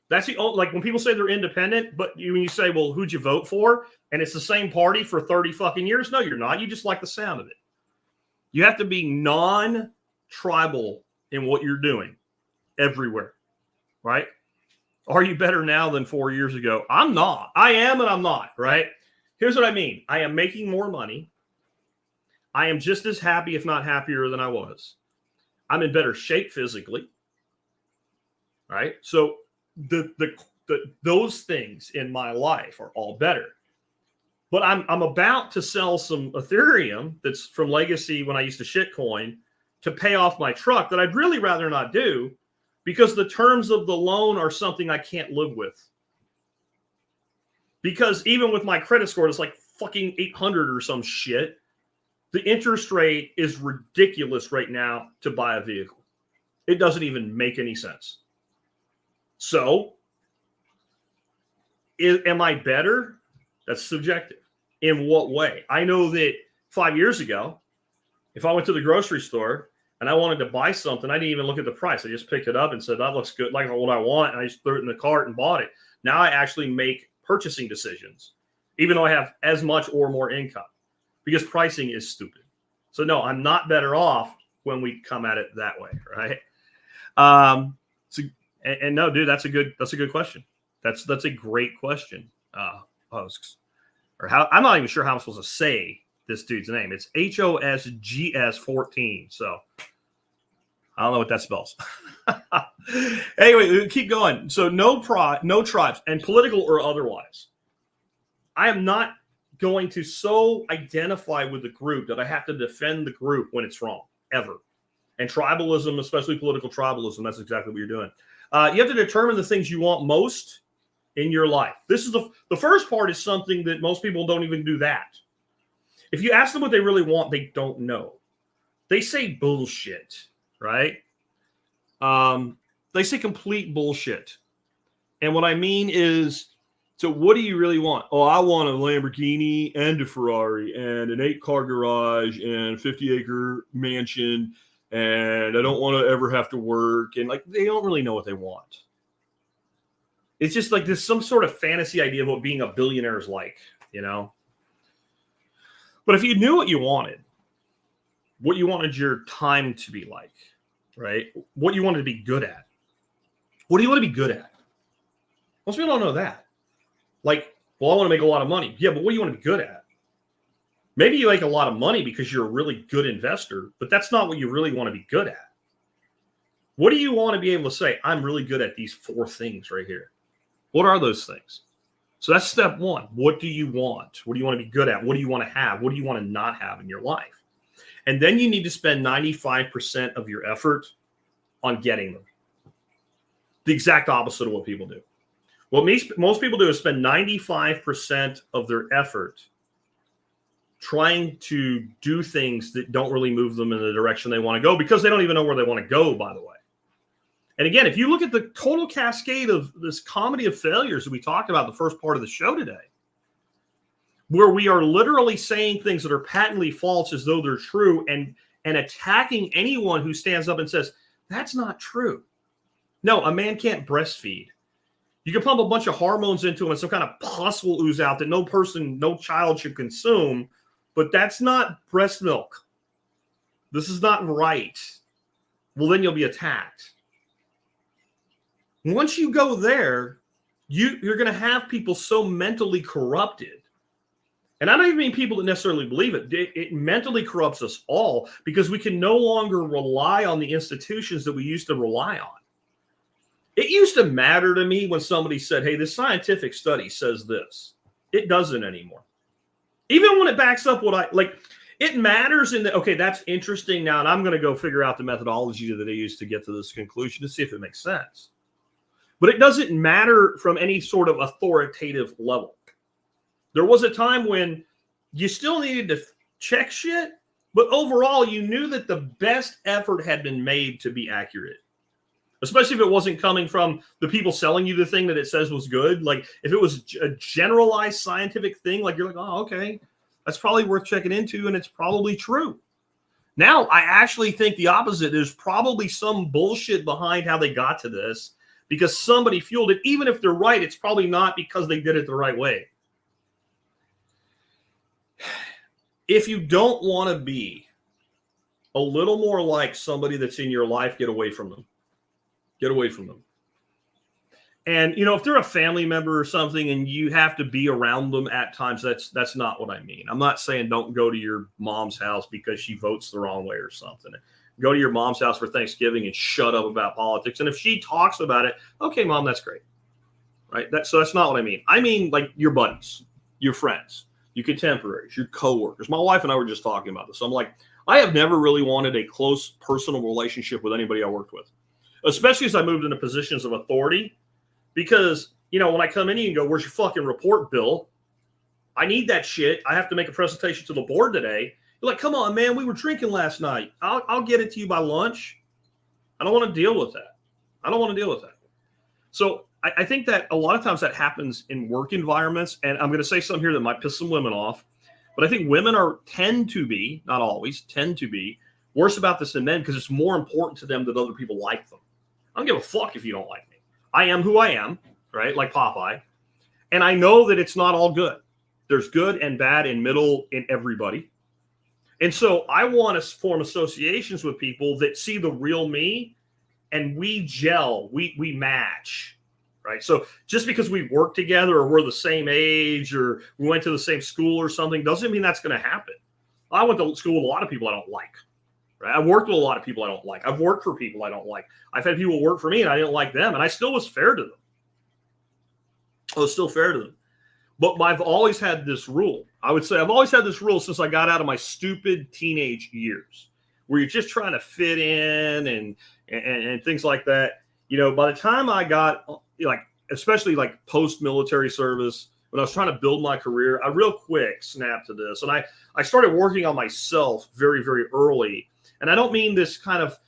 That's the only, like when people say they're independent, but when you say, well, who'd you vote for? And it's the same party for 30 fucking years. No, you're not. You just like the sound of it. You have to be non-tribal in what you're doing everywhere, right? Are you better now than 4 years ago? I'm not. I am and I'm not, right? Here's what I mean. I am making more money. I am just as happy, if not happier than I was. I'm in better shape physically, right? So those things in my life are all better. But I'm about to sell some Ethereum that's from Legacy when I used to shitcoin to pay off my truck that I'd really rather not do because the terms of the loan are something I can't live with. Because even with my credit score, it's like fucking 800 or some shit. The interest rate is ridiculous right now to buy a vehicle. It doesn't even make any sense. So, am I better? That's subjective. In what way? I know that 5 years ago, if I went to the grocery store and I wanted to buy something, I didn't even look at the price. I just picked it up and said, that looks good, like what I want. And I just threw it in the cart and bought it. Now I actually make purchasing decisions, even though I have as much or more income, because pricing is stupid. So no, I'm not better off when we come at it that way, right? And no, dude, that's a good question. That's a great question. Hosts. Or how, I'm not even sure how I'm supposed to say this dude's name. It's HOSGS14. So I don't know what that spells. Anyway, keep going. So no tribes, and political or otherwise. I am not going to so identify with the group that I have to defend the group when it's wrong, ever. And tribalism, especially political tribalism, that's exactly what you're doing. You have to determine the things you want most in your life. This is the first part is something that most people don't even do that. If you ask them what they really want, they don't know. They say bullshit, right? They say complete bullshit. And what I mean is, so what do you really want? Oh, I want a Lamborghini and a Ferrari and an 8-car garage and a 50-acre mansion, and I don't want to ever have to work. And like, they don't really know what they want. It's just like there's some sort of fantasy idea of what being a billionaire is like, you know? But if you knew what you wanted your time to be like, right? What you wanted to be good at. What do you want to be good at? Most people don't know that. Like, Well, I want to make a lot of money. Yeah, but what do you want to be good at? Maybe you make a lot of money because you're a really good investor, but that's not what you really want to be good at. What do you want to be able to say? I'm really good at these 4 things right here. What are those things? So that's step 1. What do you want? What do you want to be good at? What do you want to have? What do you want to not have in your life? And then you need to spend 95% of your effort on getting them. The exact opposite of what people do. What most people do is spend 95% of their effort trying to do things that don't really move them in the direction they want to go because they don't even know where they want to go, by the way. And again, if you look at the total cascade of this comedy of failures that we talked about the first part of the show today, where we are literally saying things that are patently false as though they're true and attacking anyone who stands up and says, that's not true. No, a man can't breastfeed. You can pump a bunch of hormones into him and some kind of pus will ooze out that no child should consume, but that's not breast milk. This is not right. Well, then you'll be attacked. Once you go there, you're going to have people so mentally corrupted. And I don't even mean people that necessarily believe it. It mentally corrupts us all because we can no longer rely on the institutions that we used to rely on. It used to matter to me when somebody said, hey, this scientific study says this. It doesn't anymore. Even when it backs up what it matters in okay, that's interesting now, and I'm going to go figure out the methodology that they used to get to this conclusion to see if it makes sense. But it doesn't matter from any sort of authoritative level. There was a time when you still needed to check shit, but overall you knew that the best effort had been made to be accurate. Especially if it wasn't coming from the people selling you the thing that it says was good. Like if it was a generalized scientific thing, like you're like, oh, okay, that's probably worth checking into and it's probably true. Now, I actually think the opposite. There's probably some bullshit behind how they got to this because somebody fueled it. Even if they're right, it's probably not because they did it the right way. If you don't want to be a little more like somebody that's in your life, get away from them. Get away from them. And, if they're a family member or something and you have to be around them at times, that's not what I mean. I'm not saying don't go to your mom's house because she votes the wrong way or something. Go to your mom's house for Thanksgiving and shut up about politics. And if she talks about it, okay, Mom, that's great. Right? So that's not what I mean. I mean like your buddies, your friends, your contemporaries, your coworkers. My wife and I were just talking about this. I'm like, I have never really wanted a close personal relationship with anybody I worked with. Especially as I moved into positions of authority, because, when I come in and go, where's your fucking report, Bill? I need that shit. I have to make a presentation to the board today. You're like, come on, man, we were drinking last night. I'll get it to you by lunch. I don't want to deal with that. So I think that a lot of times that happens in work environments. And I'm going to say something here that might piss some women off. But I think women tend to be, not always, tend to be worse about this than men because it's more important to them that other people like them. I don't give a fuck if you don't like me. I am who I am, right? Like Popeye. And I know that it's not all good. There's good and bad and middle in everybody. And so I want to form associations with people that see the real me and we gel, we match, right? So just because we work together or we're the same age or we went to the same school or something doesn't mean that's going to happen. I went to school with a lot of people I don't like. Right? I've worked with a lot of people I don't like. I've worked for people I don't like. I've had people work for me and I didn't like them, and I still was fair to them. I was still fair to them. But I've always had this rule. I would say I've always had this rule since I got out of my stupid teenage years, where you're just trying to fit in and things like that. By the time I got, especially post-military service, when I was trying to build my career, I real quick snapped to this. And I started working on myself very, very early. And I don't mean this kind of,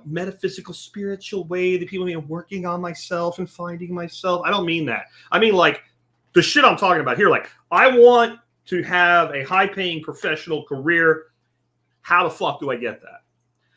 metaphysical, spiritual way that people mean working on myself and finding myself. I don't mean that. I mean, the shit I'm talking about here. I want to have a high-paying professional career. How the fuck do I get that?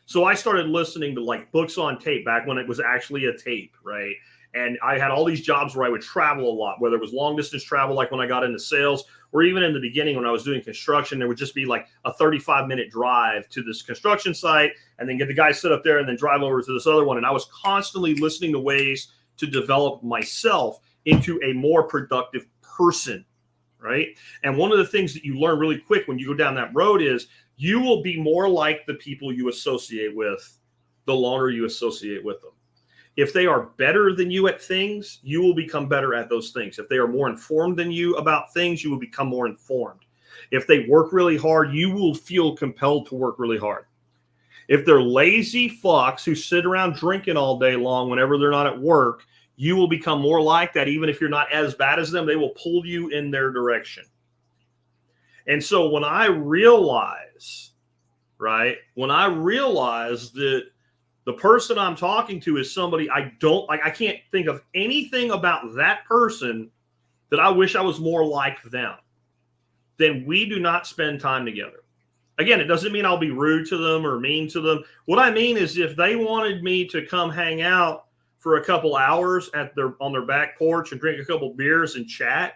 So I started listening to books on tape back when it was actually a tape, right? And I had all these jobs where I would travel a lot, whether it was long distance travel, like when I got into sales, or even in the beginning when I was doing construction, there would just be a 35-minute drive to this construction site and then get the guy sit up there and then drive over to this other one. And I was constantly listening to ways to develop myself into a more productive person right? And one of the things that you learn really quick when you go down that road is you will be more like the people you associate with the longer you associate with them. If they are better than you at things, you will become better at those things. If they are more informed than you about things, you will become more informed. If they work really hard, you will feel compelled to work really hard. If they're lazy fucks who sit around drinking all day long whenever they're not at work, you will become more like that. Even if you're not as bad as them, they will pull you in their direction. And so when I realize, right, when I realize that the person I'm talking to is somebody I don't like, I can't think of anything about that person that I wish I was more like them, then we do not spend time together. Again, it doesn't mean I'll be rude to them or mean to them. What I mean is if they wanted me to come hang out for a couple hours on their back porch and drink a couple beers and chat,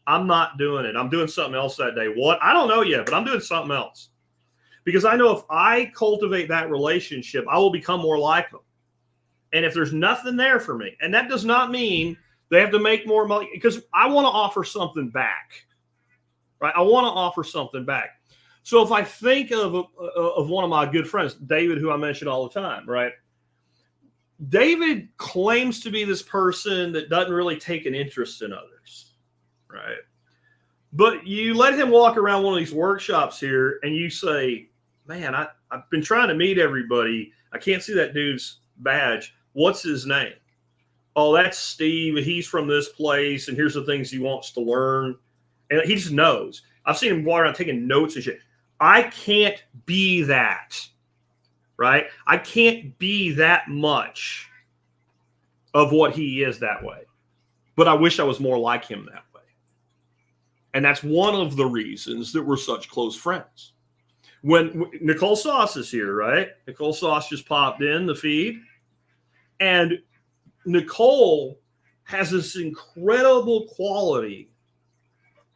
I'm not doing it. I'm doing something else that day. What? I don't know yet, but I'm doing something else. Because I know if I cultivate that relationship, I will become more like them. And if there's nothing there for me, and that does not mean they have to make more money, because I want to offer something back, right? I want to offer something back. So if I think of one of my good friends, David, who I mention all the time, right? David claims to be this person that doesn't really take an interest in others, right? But you let him walk around one of these workshops here and you say, man, I've been trying to meet everybody. I can't see that dude's badge. What's his name? Oh, that's Steve. He's from this place, and here's the things he wants to learn. And he just knows. I've seen him walk around taking notes and shit. I can't be that, right? I can't be that much of what he is that way. But I wish I was more like him that way. And that's one of the reasons that we're such close friends. When Nicole Sauce is here, right? Nicole Sauce just popped in the feed. And Nicole has this incredible quality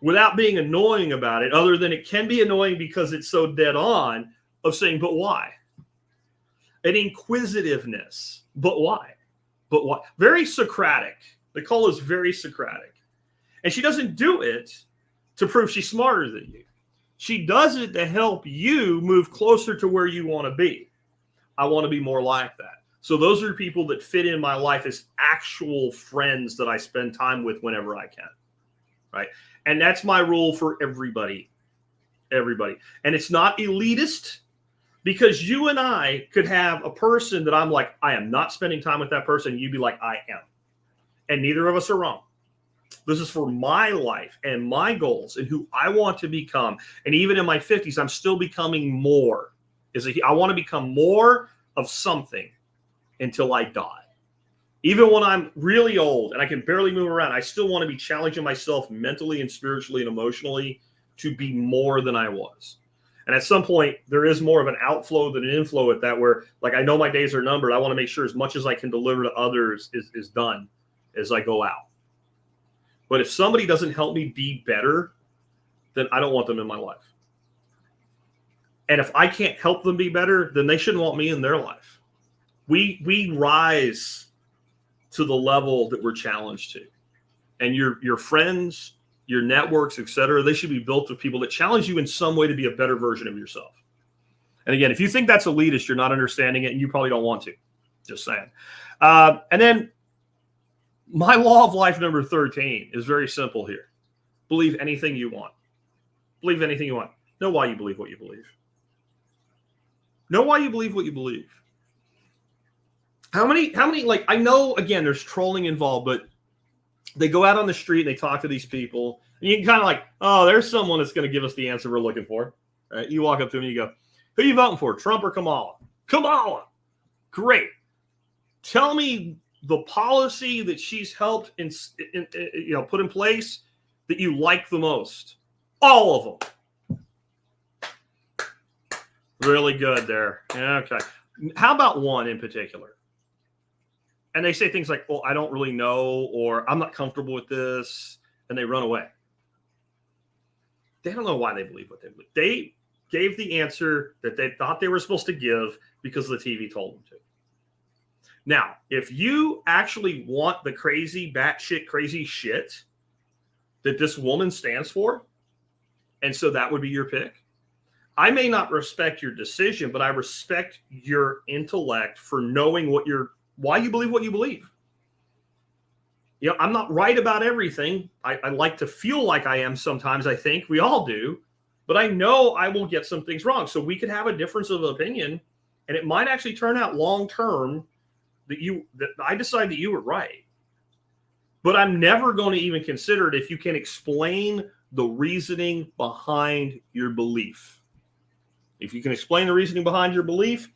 without being annoying about it, other than it can be annoying because it's so dead on, of saying, but why? An inquisitiveness. But why? But why? Very Socratic. Nicole is very Socratic. And she doesn't do it to prove she's smarter than you. She does it to help you move closer to where you want to be. I want to be more like that. So those are people that fit in my life as actual friends that I spend time with whenever I can, right? And that's my rule for everybody, everybody. And it's not elitist, because you and I could have a person that I'm like, I am not spending time with that person. You'd be like, I am. And neither of us are wrong. This is for my life and my goals and who I want to become. And even in my 50s, I'm still becoming more. I want to become more of something until I die. Even when I'm really old and I can barely move around, I still want to be challenging myself mentally and spiritually and emotionally to be more than I was. And at some point, there is more of an outflow than an inflow at that, where, like, I know my days are numbered. I want to make sure as much as I can deliver to others is done as I go out. But if somebody doesn't help me be better, then I don't want them in my life. And if I can't help them be better, then they shouldn't want me in their life. We rise to the level that we're challenged to. And your friends, your networks, et cetera, they should be built with people that challenge you in some way to be a better version of yourself. And again, if you think that's elitist, you're not understanding it, and you probably don't want to. Just saying. And then my law of life number 13 is very simple here. Believe anything you want. Believe anything you want. Know why you believe what you believe. Know why you believe what you believe. How many, like, I know, again, there's trolling involved, but they go out on the street and they talk to these people, and you can kind of like, oh, there's someone that's going to give us the answer we're looking for. Right? You walk up to them and you go, who are you voting for, Trump or Kamala? Kamala. Great. Tell me the policy that she's helped put in place that you like the most. All of them. Really good there. Okay. How about one in particular? And they say things like, well, I don't really know, or I'm not comfortable with this, and they run away. They don't know why they believe what they believe. They gave the answer that they thought they were supposed to give because the TV told them to. Now, if you actually want the crazy, batshit crazy shit, that this woman stands for, and so that would be your pick. I may not respect your decision, but I respect your intellect for knowing why you believe what you believe. You know, I'm not right about everything. I like to feel like I am sometimes. I think we all do, but I know I will get some things wrong. So we could have a difference of opinion, and it might actually turn out long term that I decide that you were right. But I'm never going to even consider it if you can explain the reasoning behind your belief. If you can explain the reasoning behind your belief,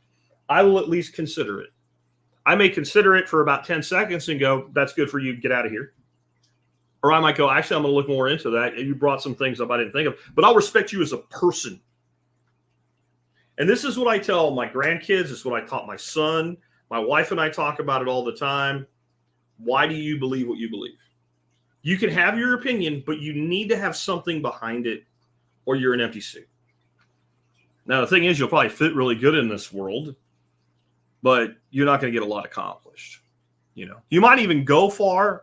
I will at least consider it. I may consider it for about 10 seconds and go, that's good for you, get out of here. Or I might go, actually, I'm going to look more into that. You brought some things up I didn't think of, but I'll respect you as a person. And this is what I tell my grandkids. This is what I taught my son. My wife and I talk about it all the time. Why do you believe what you believe? You can have your opinion, but you need to have something behind it, or you're an empty suit. Now, the thing is, you'll probably fit really good in this world, but you're not going to get a lot accomplished. You know, you might even go far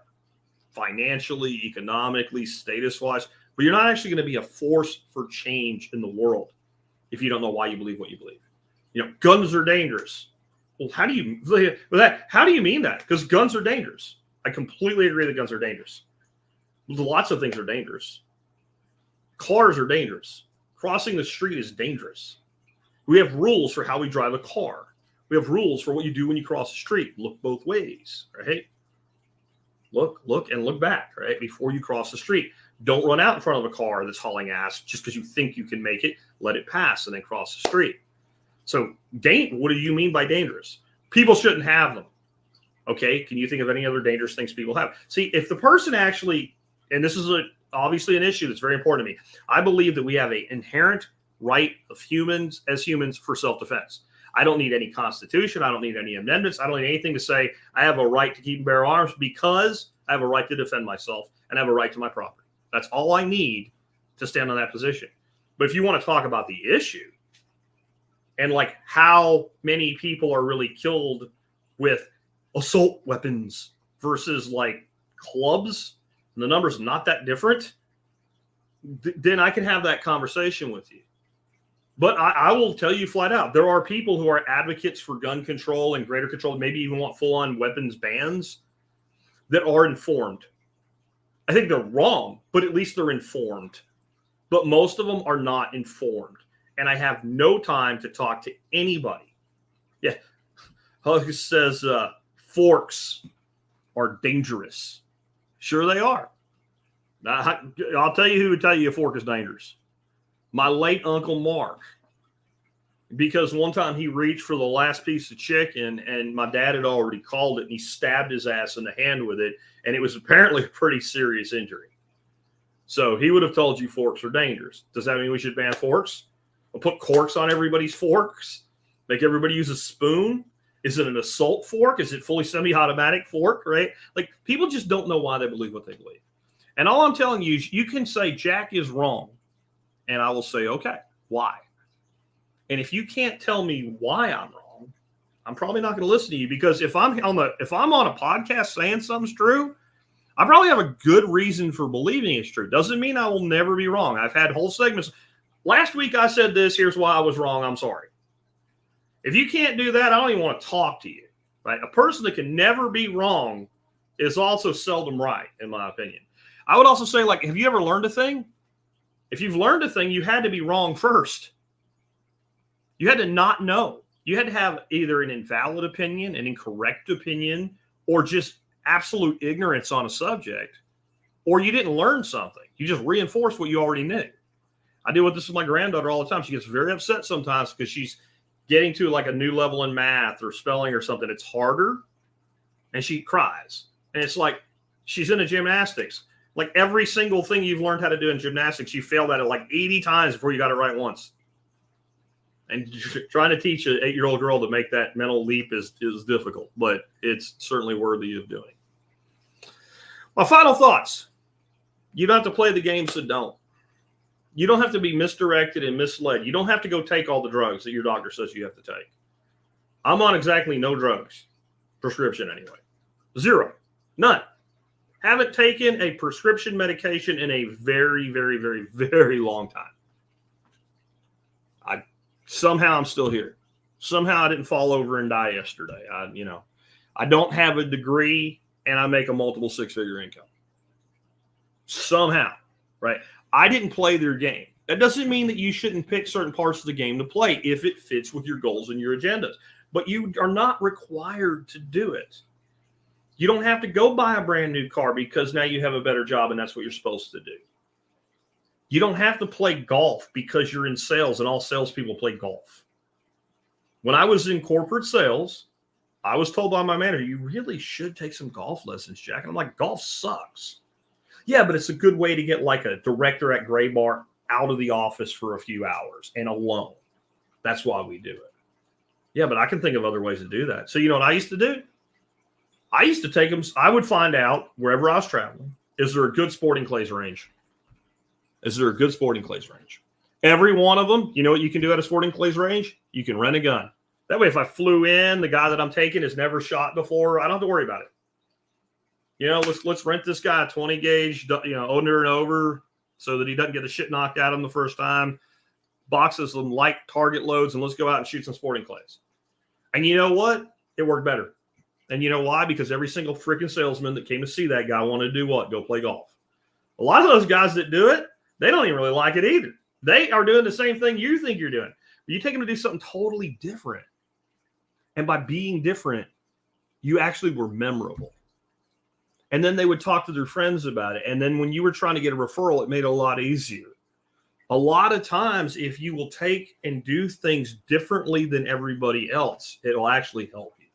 financially, economically, status-wise, but you're not actually going to be a force for change in the world if you don't know why you believe what you believe. You know, guns are dangerous. Well, how do you mean that? Because guns are dangerous. I completely agree that guns are dangerous. Lots of things are dangerous. Cars are dangerous. Crossing the street is dangerous. We have rules for how we drive a car. We have rules for what you do when you cross the street. Look both ways, right? Look, and look back, right? Before you cross the street. Don't run out in front of a car that's hauling ass just because you think you can make it. Let it pass and then cross the street. So, what do you mean by dangerous? People shouldn't have them. Okay, can you think of any other dangerous things people have? See, if the person actually, and this is obviously an issue that's very important to me, I believe that we have an inherent right of humans as humans for self-defense. I don't need any constitution. I don't need any amendments. I don't need anything to say I have a right to keep and bear arms because I have a right to defend myself and I have a right to my property. That's all I need to stand on that position. But if you want to talk about the issue and like how many people are really killed with assault weapons versus like clubs, and the number's not that different, then I can have that conversation with you. But I will tell you flat out, there are people who are advocates for gun control and greater control, maybe even want full-on weapons bans, that are informed. I think they're wrong, but at least they're informed. But most of them are not informed. And I have no time to talk to anybody. Yeah. Who says forks are dangerous? Sure they are. I'll tell you who would tell you a fork is dangerous. My late Uncle Mark. Because one time he reached for the last piece of chicken and my dad had already called it and he stabbed his ass in the hand with it. And it was apparently a pretty serious injury. So he would have told you forks are dangerous. Does that mean we should ban forks? We'll put corks on everybody's forks? Make everybody use a spoon? Is it an assault fork? Is it fully semi-automatic fork, right? Like, people just don't know why they believe what they believe. And all I'm telling you is you can say Jack is wrong. And I will say, okay, why? And if you can't tell me why I'm wrong, I'm probably not going to listen to you, because if I'm on a podcast saying something's true, I probably have a good reason for believing it's true. Doesn't mean I will never be wrong. I've had whole segments. Last week I said this, here's why I was wrong, I'm sorry. If you can't do that, I don't even want to talk to you. Right? A person that can never be wrong is also seldom right, in my opinion. I would also say, like, have you ever learned a thing? If you've learned a thing, you had to be wrong first. You had to not know. You had to have either an invalid opinion, an incorrect opinion, or just absolute ignorance on a subject, or you didn't learn something. You just reinforced what you already knew. I deal with this with my granddaughter all the time. She gets very upset sometimes because she's getting to like a new level in math or spelling or something. It's harder, and she cries. And it's like she's into gymnastics. Like, every single thing you've learned how to do in gymnastics, you failed at it like 80 times before you got it right once. And trying to teach an 8-year-old girl to make that mental leap is difficult, but it's certainly worthy of doing. My final thoughts. You don't have to play the games that don't. You don't have to be misdirected and misled. You don't have to go take all the drugs that your doctor says you have to take. I'm on exactly no drugs. Prescription anyway. 0. None. Haven't taken a prescription medication in a very, very, very, very long time. Somehow I'm still here. Somehow I didn't fall over and die yesterday. I don't have a degree and I make a multiple six-figure income. Somehow, right? I didn't play their game. That doesn't mean that you shouldn't pick certain parts of the game to play if it fits with your goals and your agendas. But you are not required to do it. You don't have to go buy a brand new car because now you have a better job and that's what you're supposed to do. You don't have to play golf because you're in sales and all salespeople play golf. When I was in corporate sales, I was told by my manager, you really should take some golf lessons, Jack. And I'm like, golf sucks. Yeah, but it's a good way to get like a director at Gray Bar out of the office for a few hours and alone. That's why we do it. Yeah, but I can think of other ways to do that. So you know what I used to do? I used to take them. I would find out wherever I was traveling, is there a good sporting clays range? Is there a good sporting clays range? Every one of them, you know what you can do at a sporting clays range? You can rent a gun. That way, if I flew in, the guy that I'm taking has never shot before, I don't have to worry about it. You know, let's rent this guy a 20 gauge, under and over, so that he doesn't get the shit knocked out of him the first time. Boxes some light target loads, and let's go out and shoot some sporting clays. And you know what? It worked better. And you know why? Because every single freaking salesman that came to see that guy wanted to do what? Go play golf. A lot of those guys that do it, they don't even really like it either. They are doing the same thing you think you're doing. But you take them to do something totally different. And by being different, you actually were memorable. And then they would talk to their friends about it. And then when you were trying to get a referral, it made it a lot easier. A lot of times, if you will take and do things differently than everybody else, it will actually help you.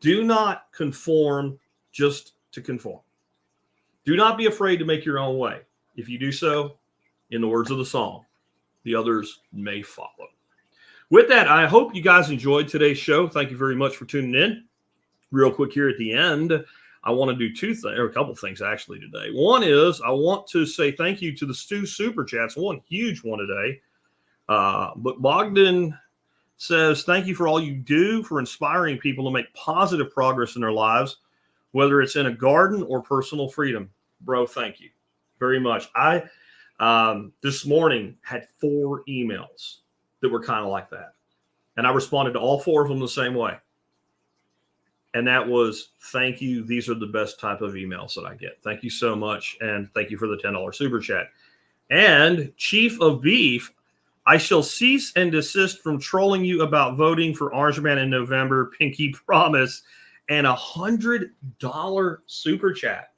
Do not conform just to conform. Do not be afraid to make your own way. If you do so, in the words of the song, the others may follow. With that, I hope you guys enjoyed today's show. Thank you very much for tuning in. Real quick here at the end, I want to do a couple things actually today. One is I want to say thank you to the Stu Super Chats. One huge one today. But Bogdan says, thank you for all you do for inspiring people to make positive progress in their lives, whether it's in a garden or personal freedom. Bro, thank you very much. I this morning had 4 emails that were kind of like that. And I responded to all 4 of them the same way. And that was, thank you. These are the best type of emails that I get. Thank you so much. And thank you for the $10 super chat. And Chief of Beef, I shall cease and desist from trolling you about voting for Orange Man in November. Pinky promise. And $100 super chat.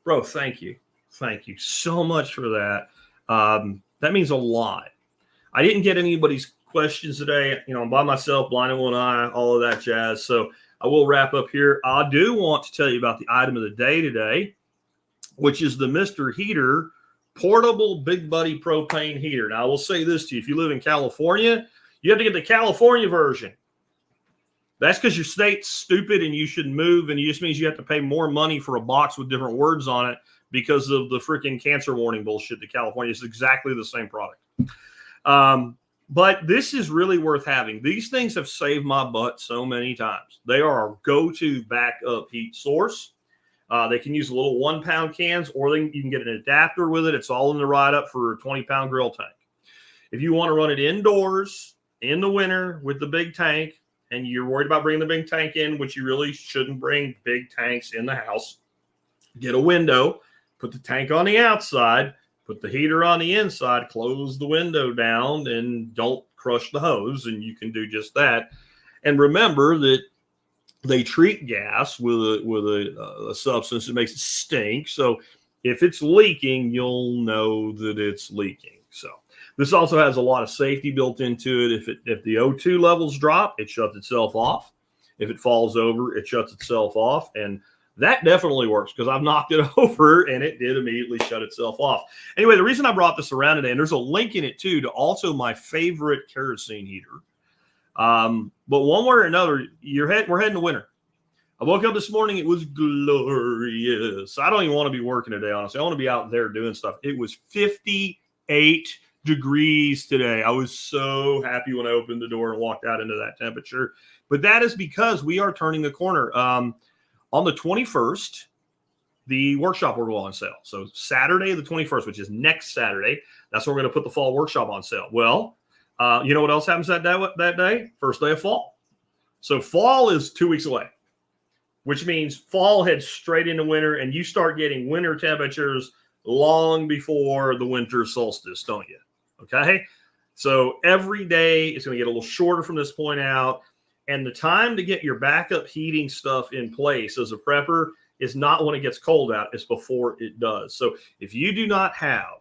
Bro, thank you. Thank you so much for that. That means a lot. I didn't get anybody's questions today. I'm by myself, blind in one eye, all of that jazz. So I will wrap up here. I do want to tell you about the item of the day today, which is the Mr. Heater Portable Big Buddy Propane Heater. Now, I will say this to you. If you live in California, you have to get the California version. That's because your state's stupid and you should move, and it just means you have to pay more money for a box with different words on it because of the freaking cancer warning bullshit that California is exactly the same product. But this is really worth having. These things have saved my butt so many times. They are our go-to backup heat source. They can use little 1-pound cans, or you can get an adapter with it. It's all in the write-up for a 20-pound grill tank. If you want to run it indoors in the winter with the big tank, and you're worried about bringing the big tank in, which you really shouldn't bring big tanks in the house, get a window, put the tank on the outside, put the heater on the inside, close the window down, and don't crush the hose, and you can do just that. And remember that they treat gas with a substance that makes it stink. So if it's leaking, you'll know that it's leaking. So this also has a lot of safety built into it. If the O2 levels drop, it shuts itself off. If it falls over, it shuts itself off. And that definitely works because I've knocked it over and it did immediately shut itself off. Anyway, the reason I brought this around today, and there's a link in it too, to also my favorite kerosene heater. But one way or another, we're heading to winter. I woke up this morning. It was glorious. I don't even want to be working today, honestly. I want to be out there doing stuff. It was 58 degrees today. I was so happy when I opened the door and walked out into that temperature. But that is because we are turning the corner. On the 21st, the workshop will go on sale. So Saturday the 21st, which is next Saturday, that's when we're going to put the fall workshop on sale. Well, you know what else happens that day? First day of fall. So fall is 2 weeks away, which means fall heads straight into winter, and you start getting winter temperatures long before the winter solstice, don't you? Okay? So every day is going to get a little shorter from this point out, and the time to get your backup heating stuff in place as a prepper is not when it gets cold out, it's before it does. So if you do not have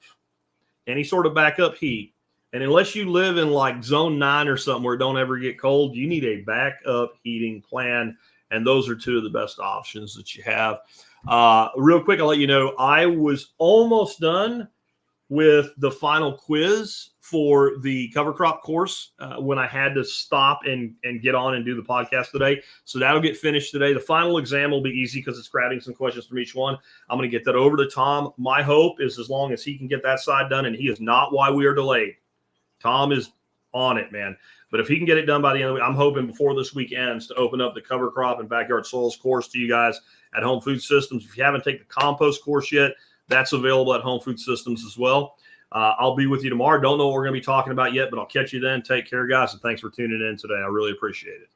any sort of backup heat, and unless you live in like zone 9 or something where it don't ever get cold, you need a backup heating plan. And those are two of the best options that you have. Real quick, I'll let you know, I was almost done with the final quiz for the cover crop course when I had to stop and get on and do the podcast today. So that'll get finished today. The final exam will be easy because it's grabbing some questions from each one. I'm going to get that over to Tom. My hope is as long as he can get that side done, and he is not why we are delayed. Tom is on it, man. But if he can get it done by the end of the week, I'm hoping before this week ends to open up the cover crop and backyard soils course to you guys at Home Food Systems. If you haven't taken the compost course yet, that's available at Home Food Systems as well. I'll be with you tomorrow. Don't know what we're going to be talking about yet, but I'll catch you then. Take care, guys, and thanks for tuning in today. I really appreciate it.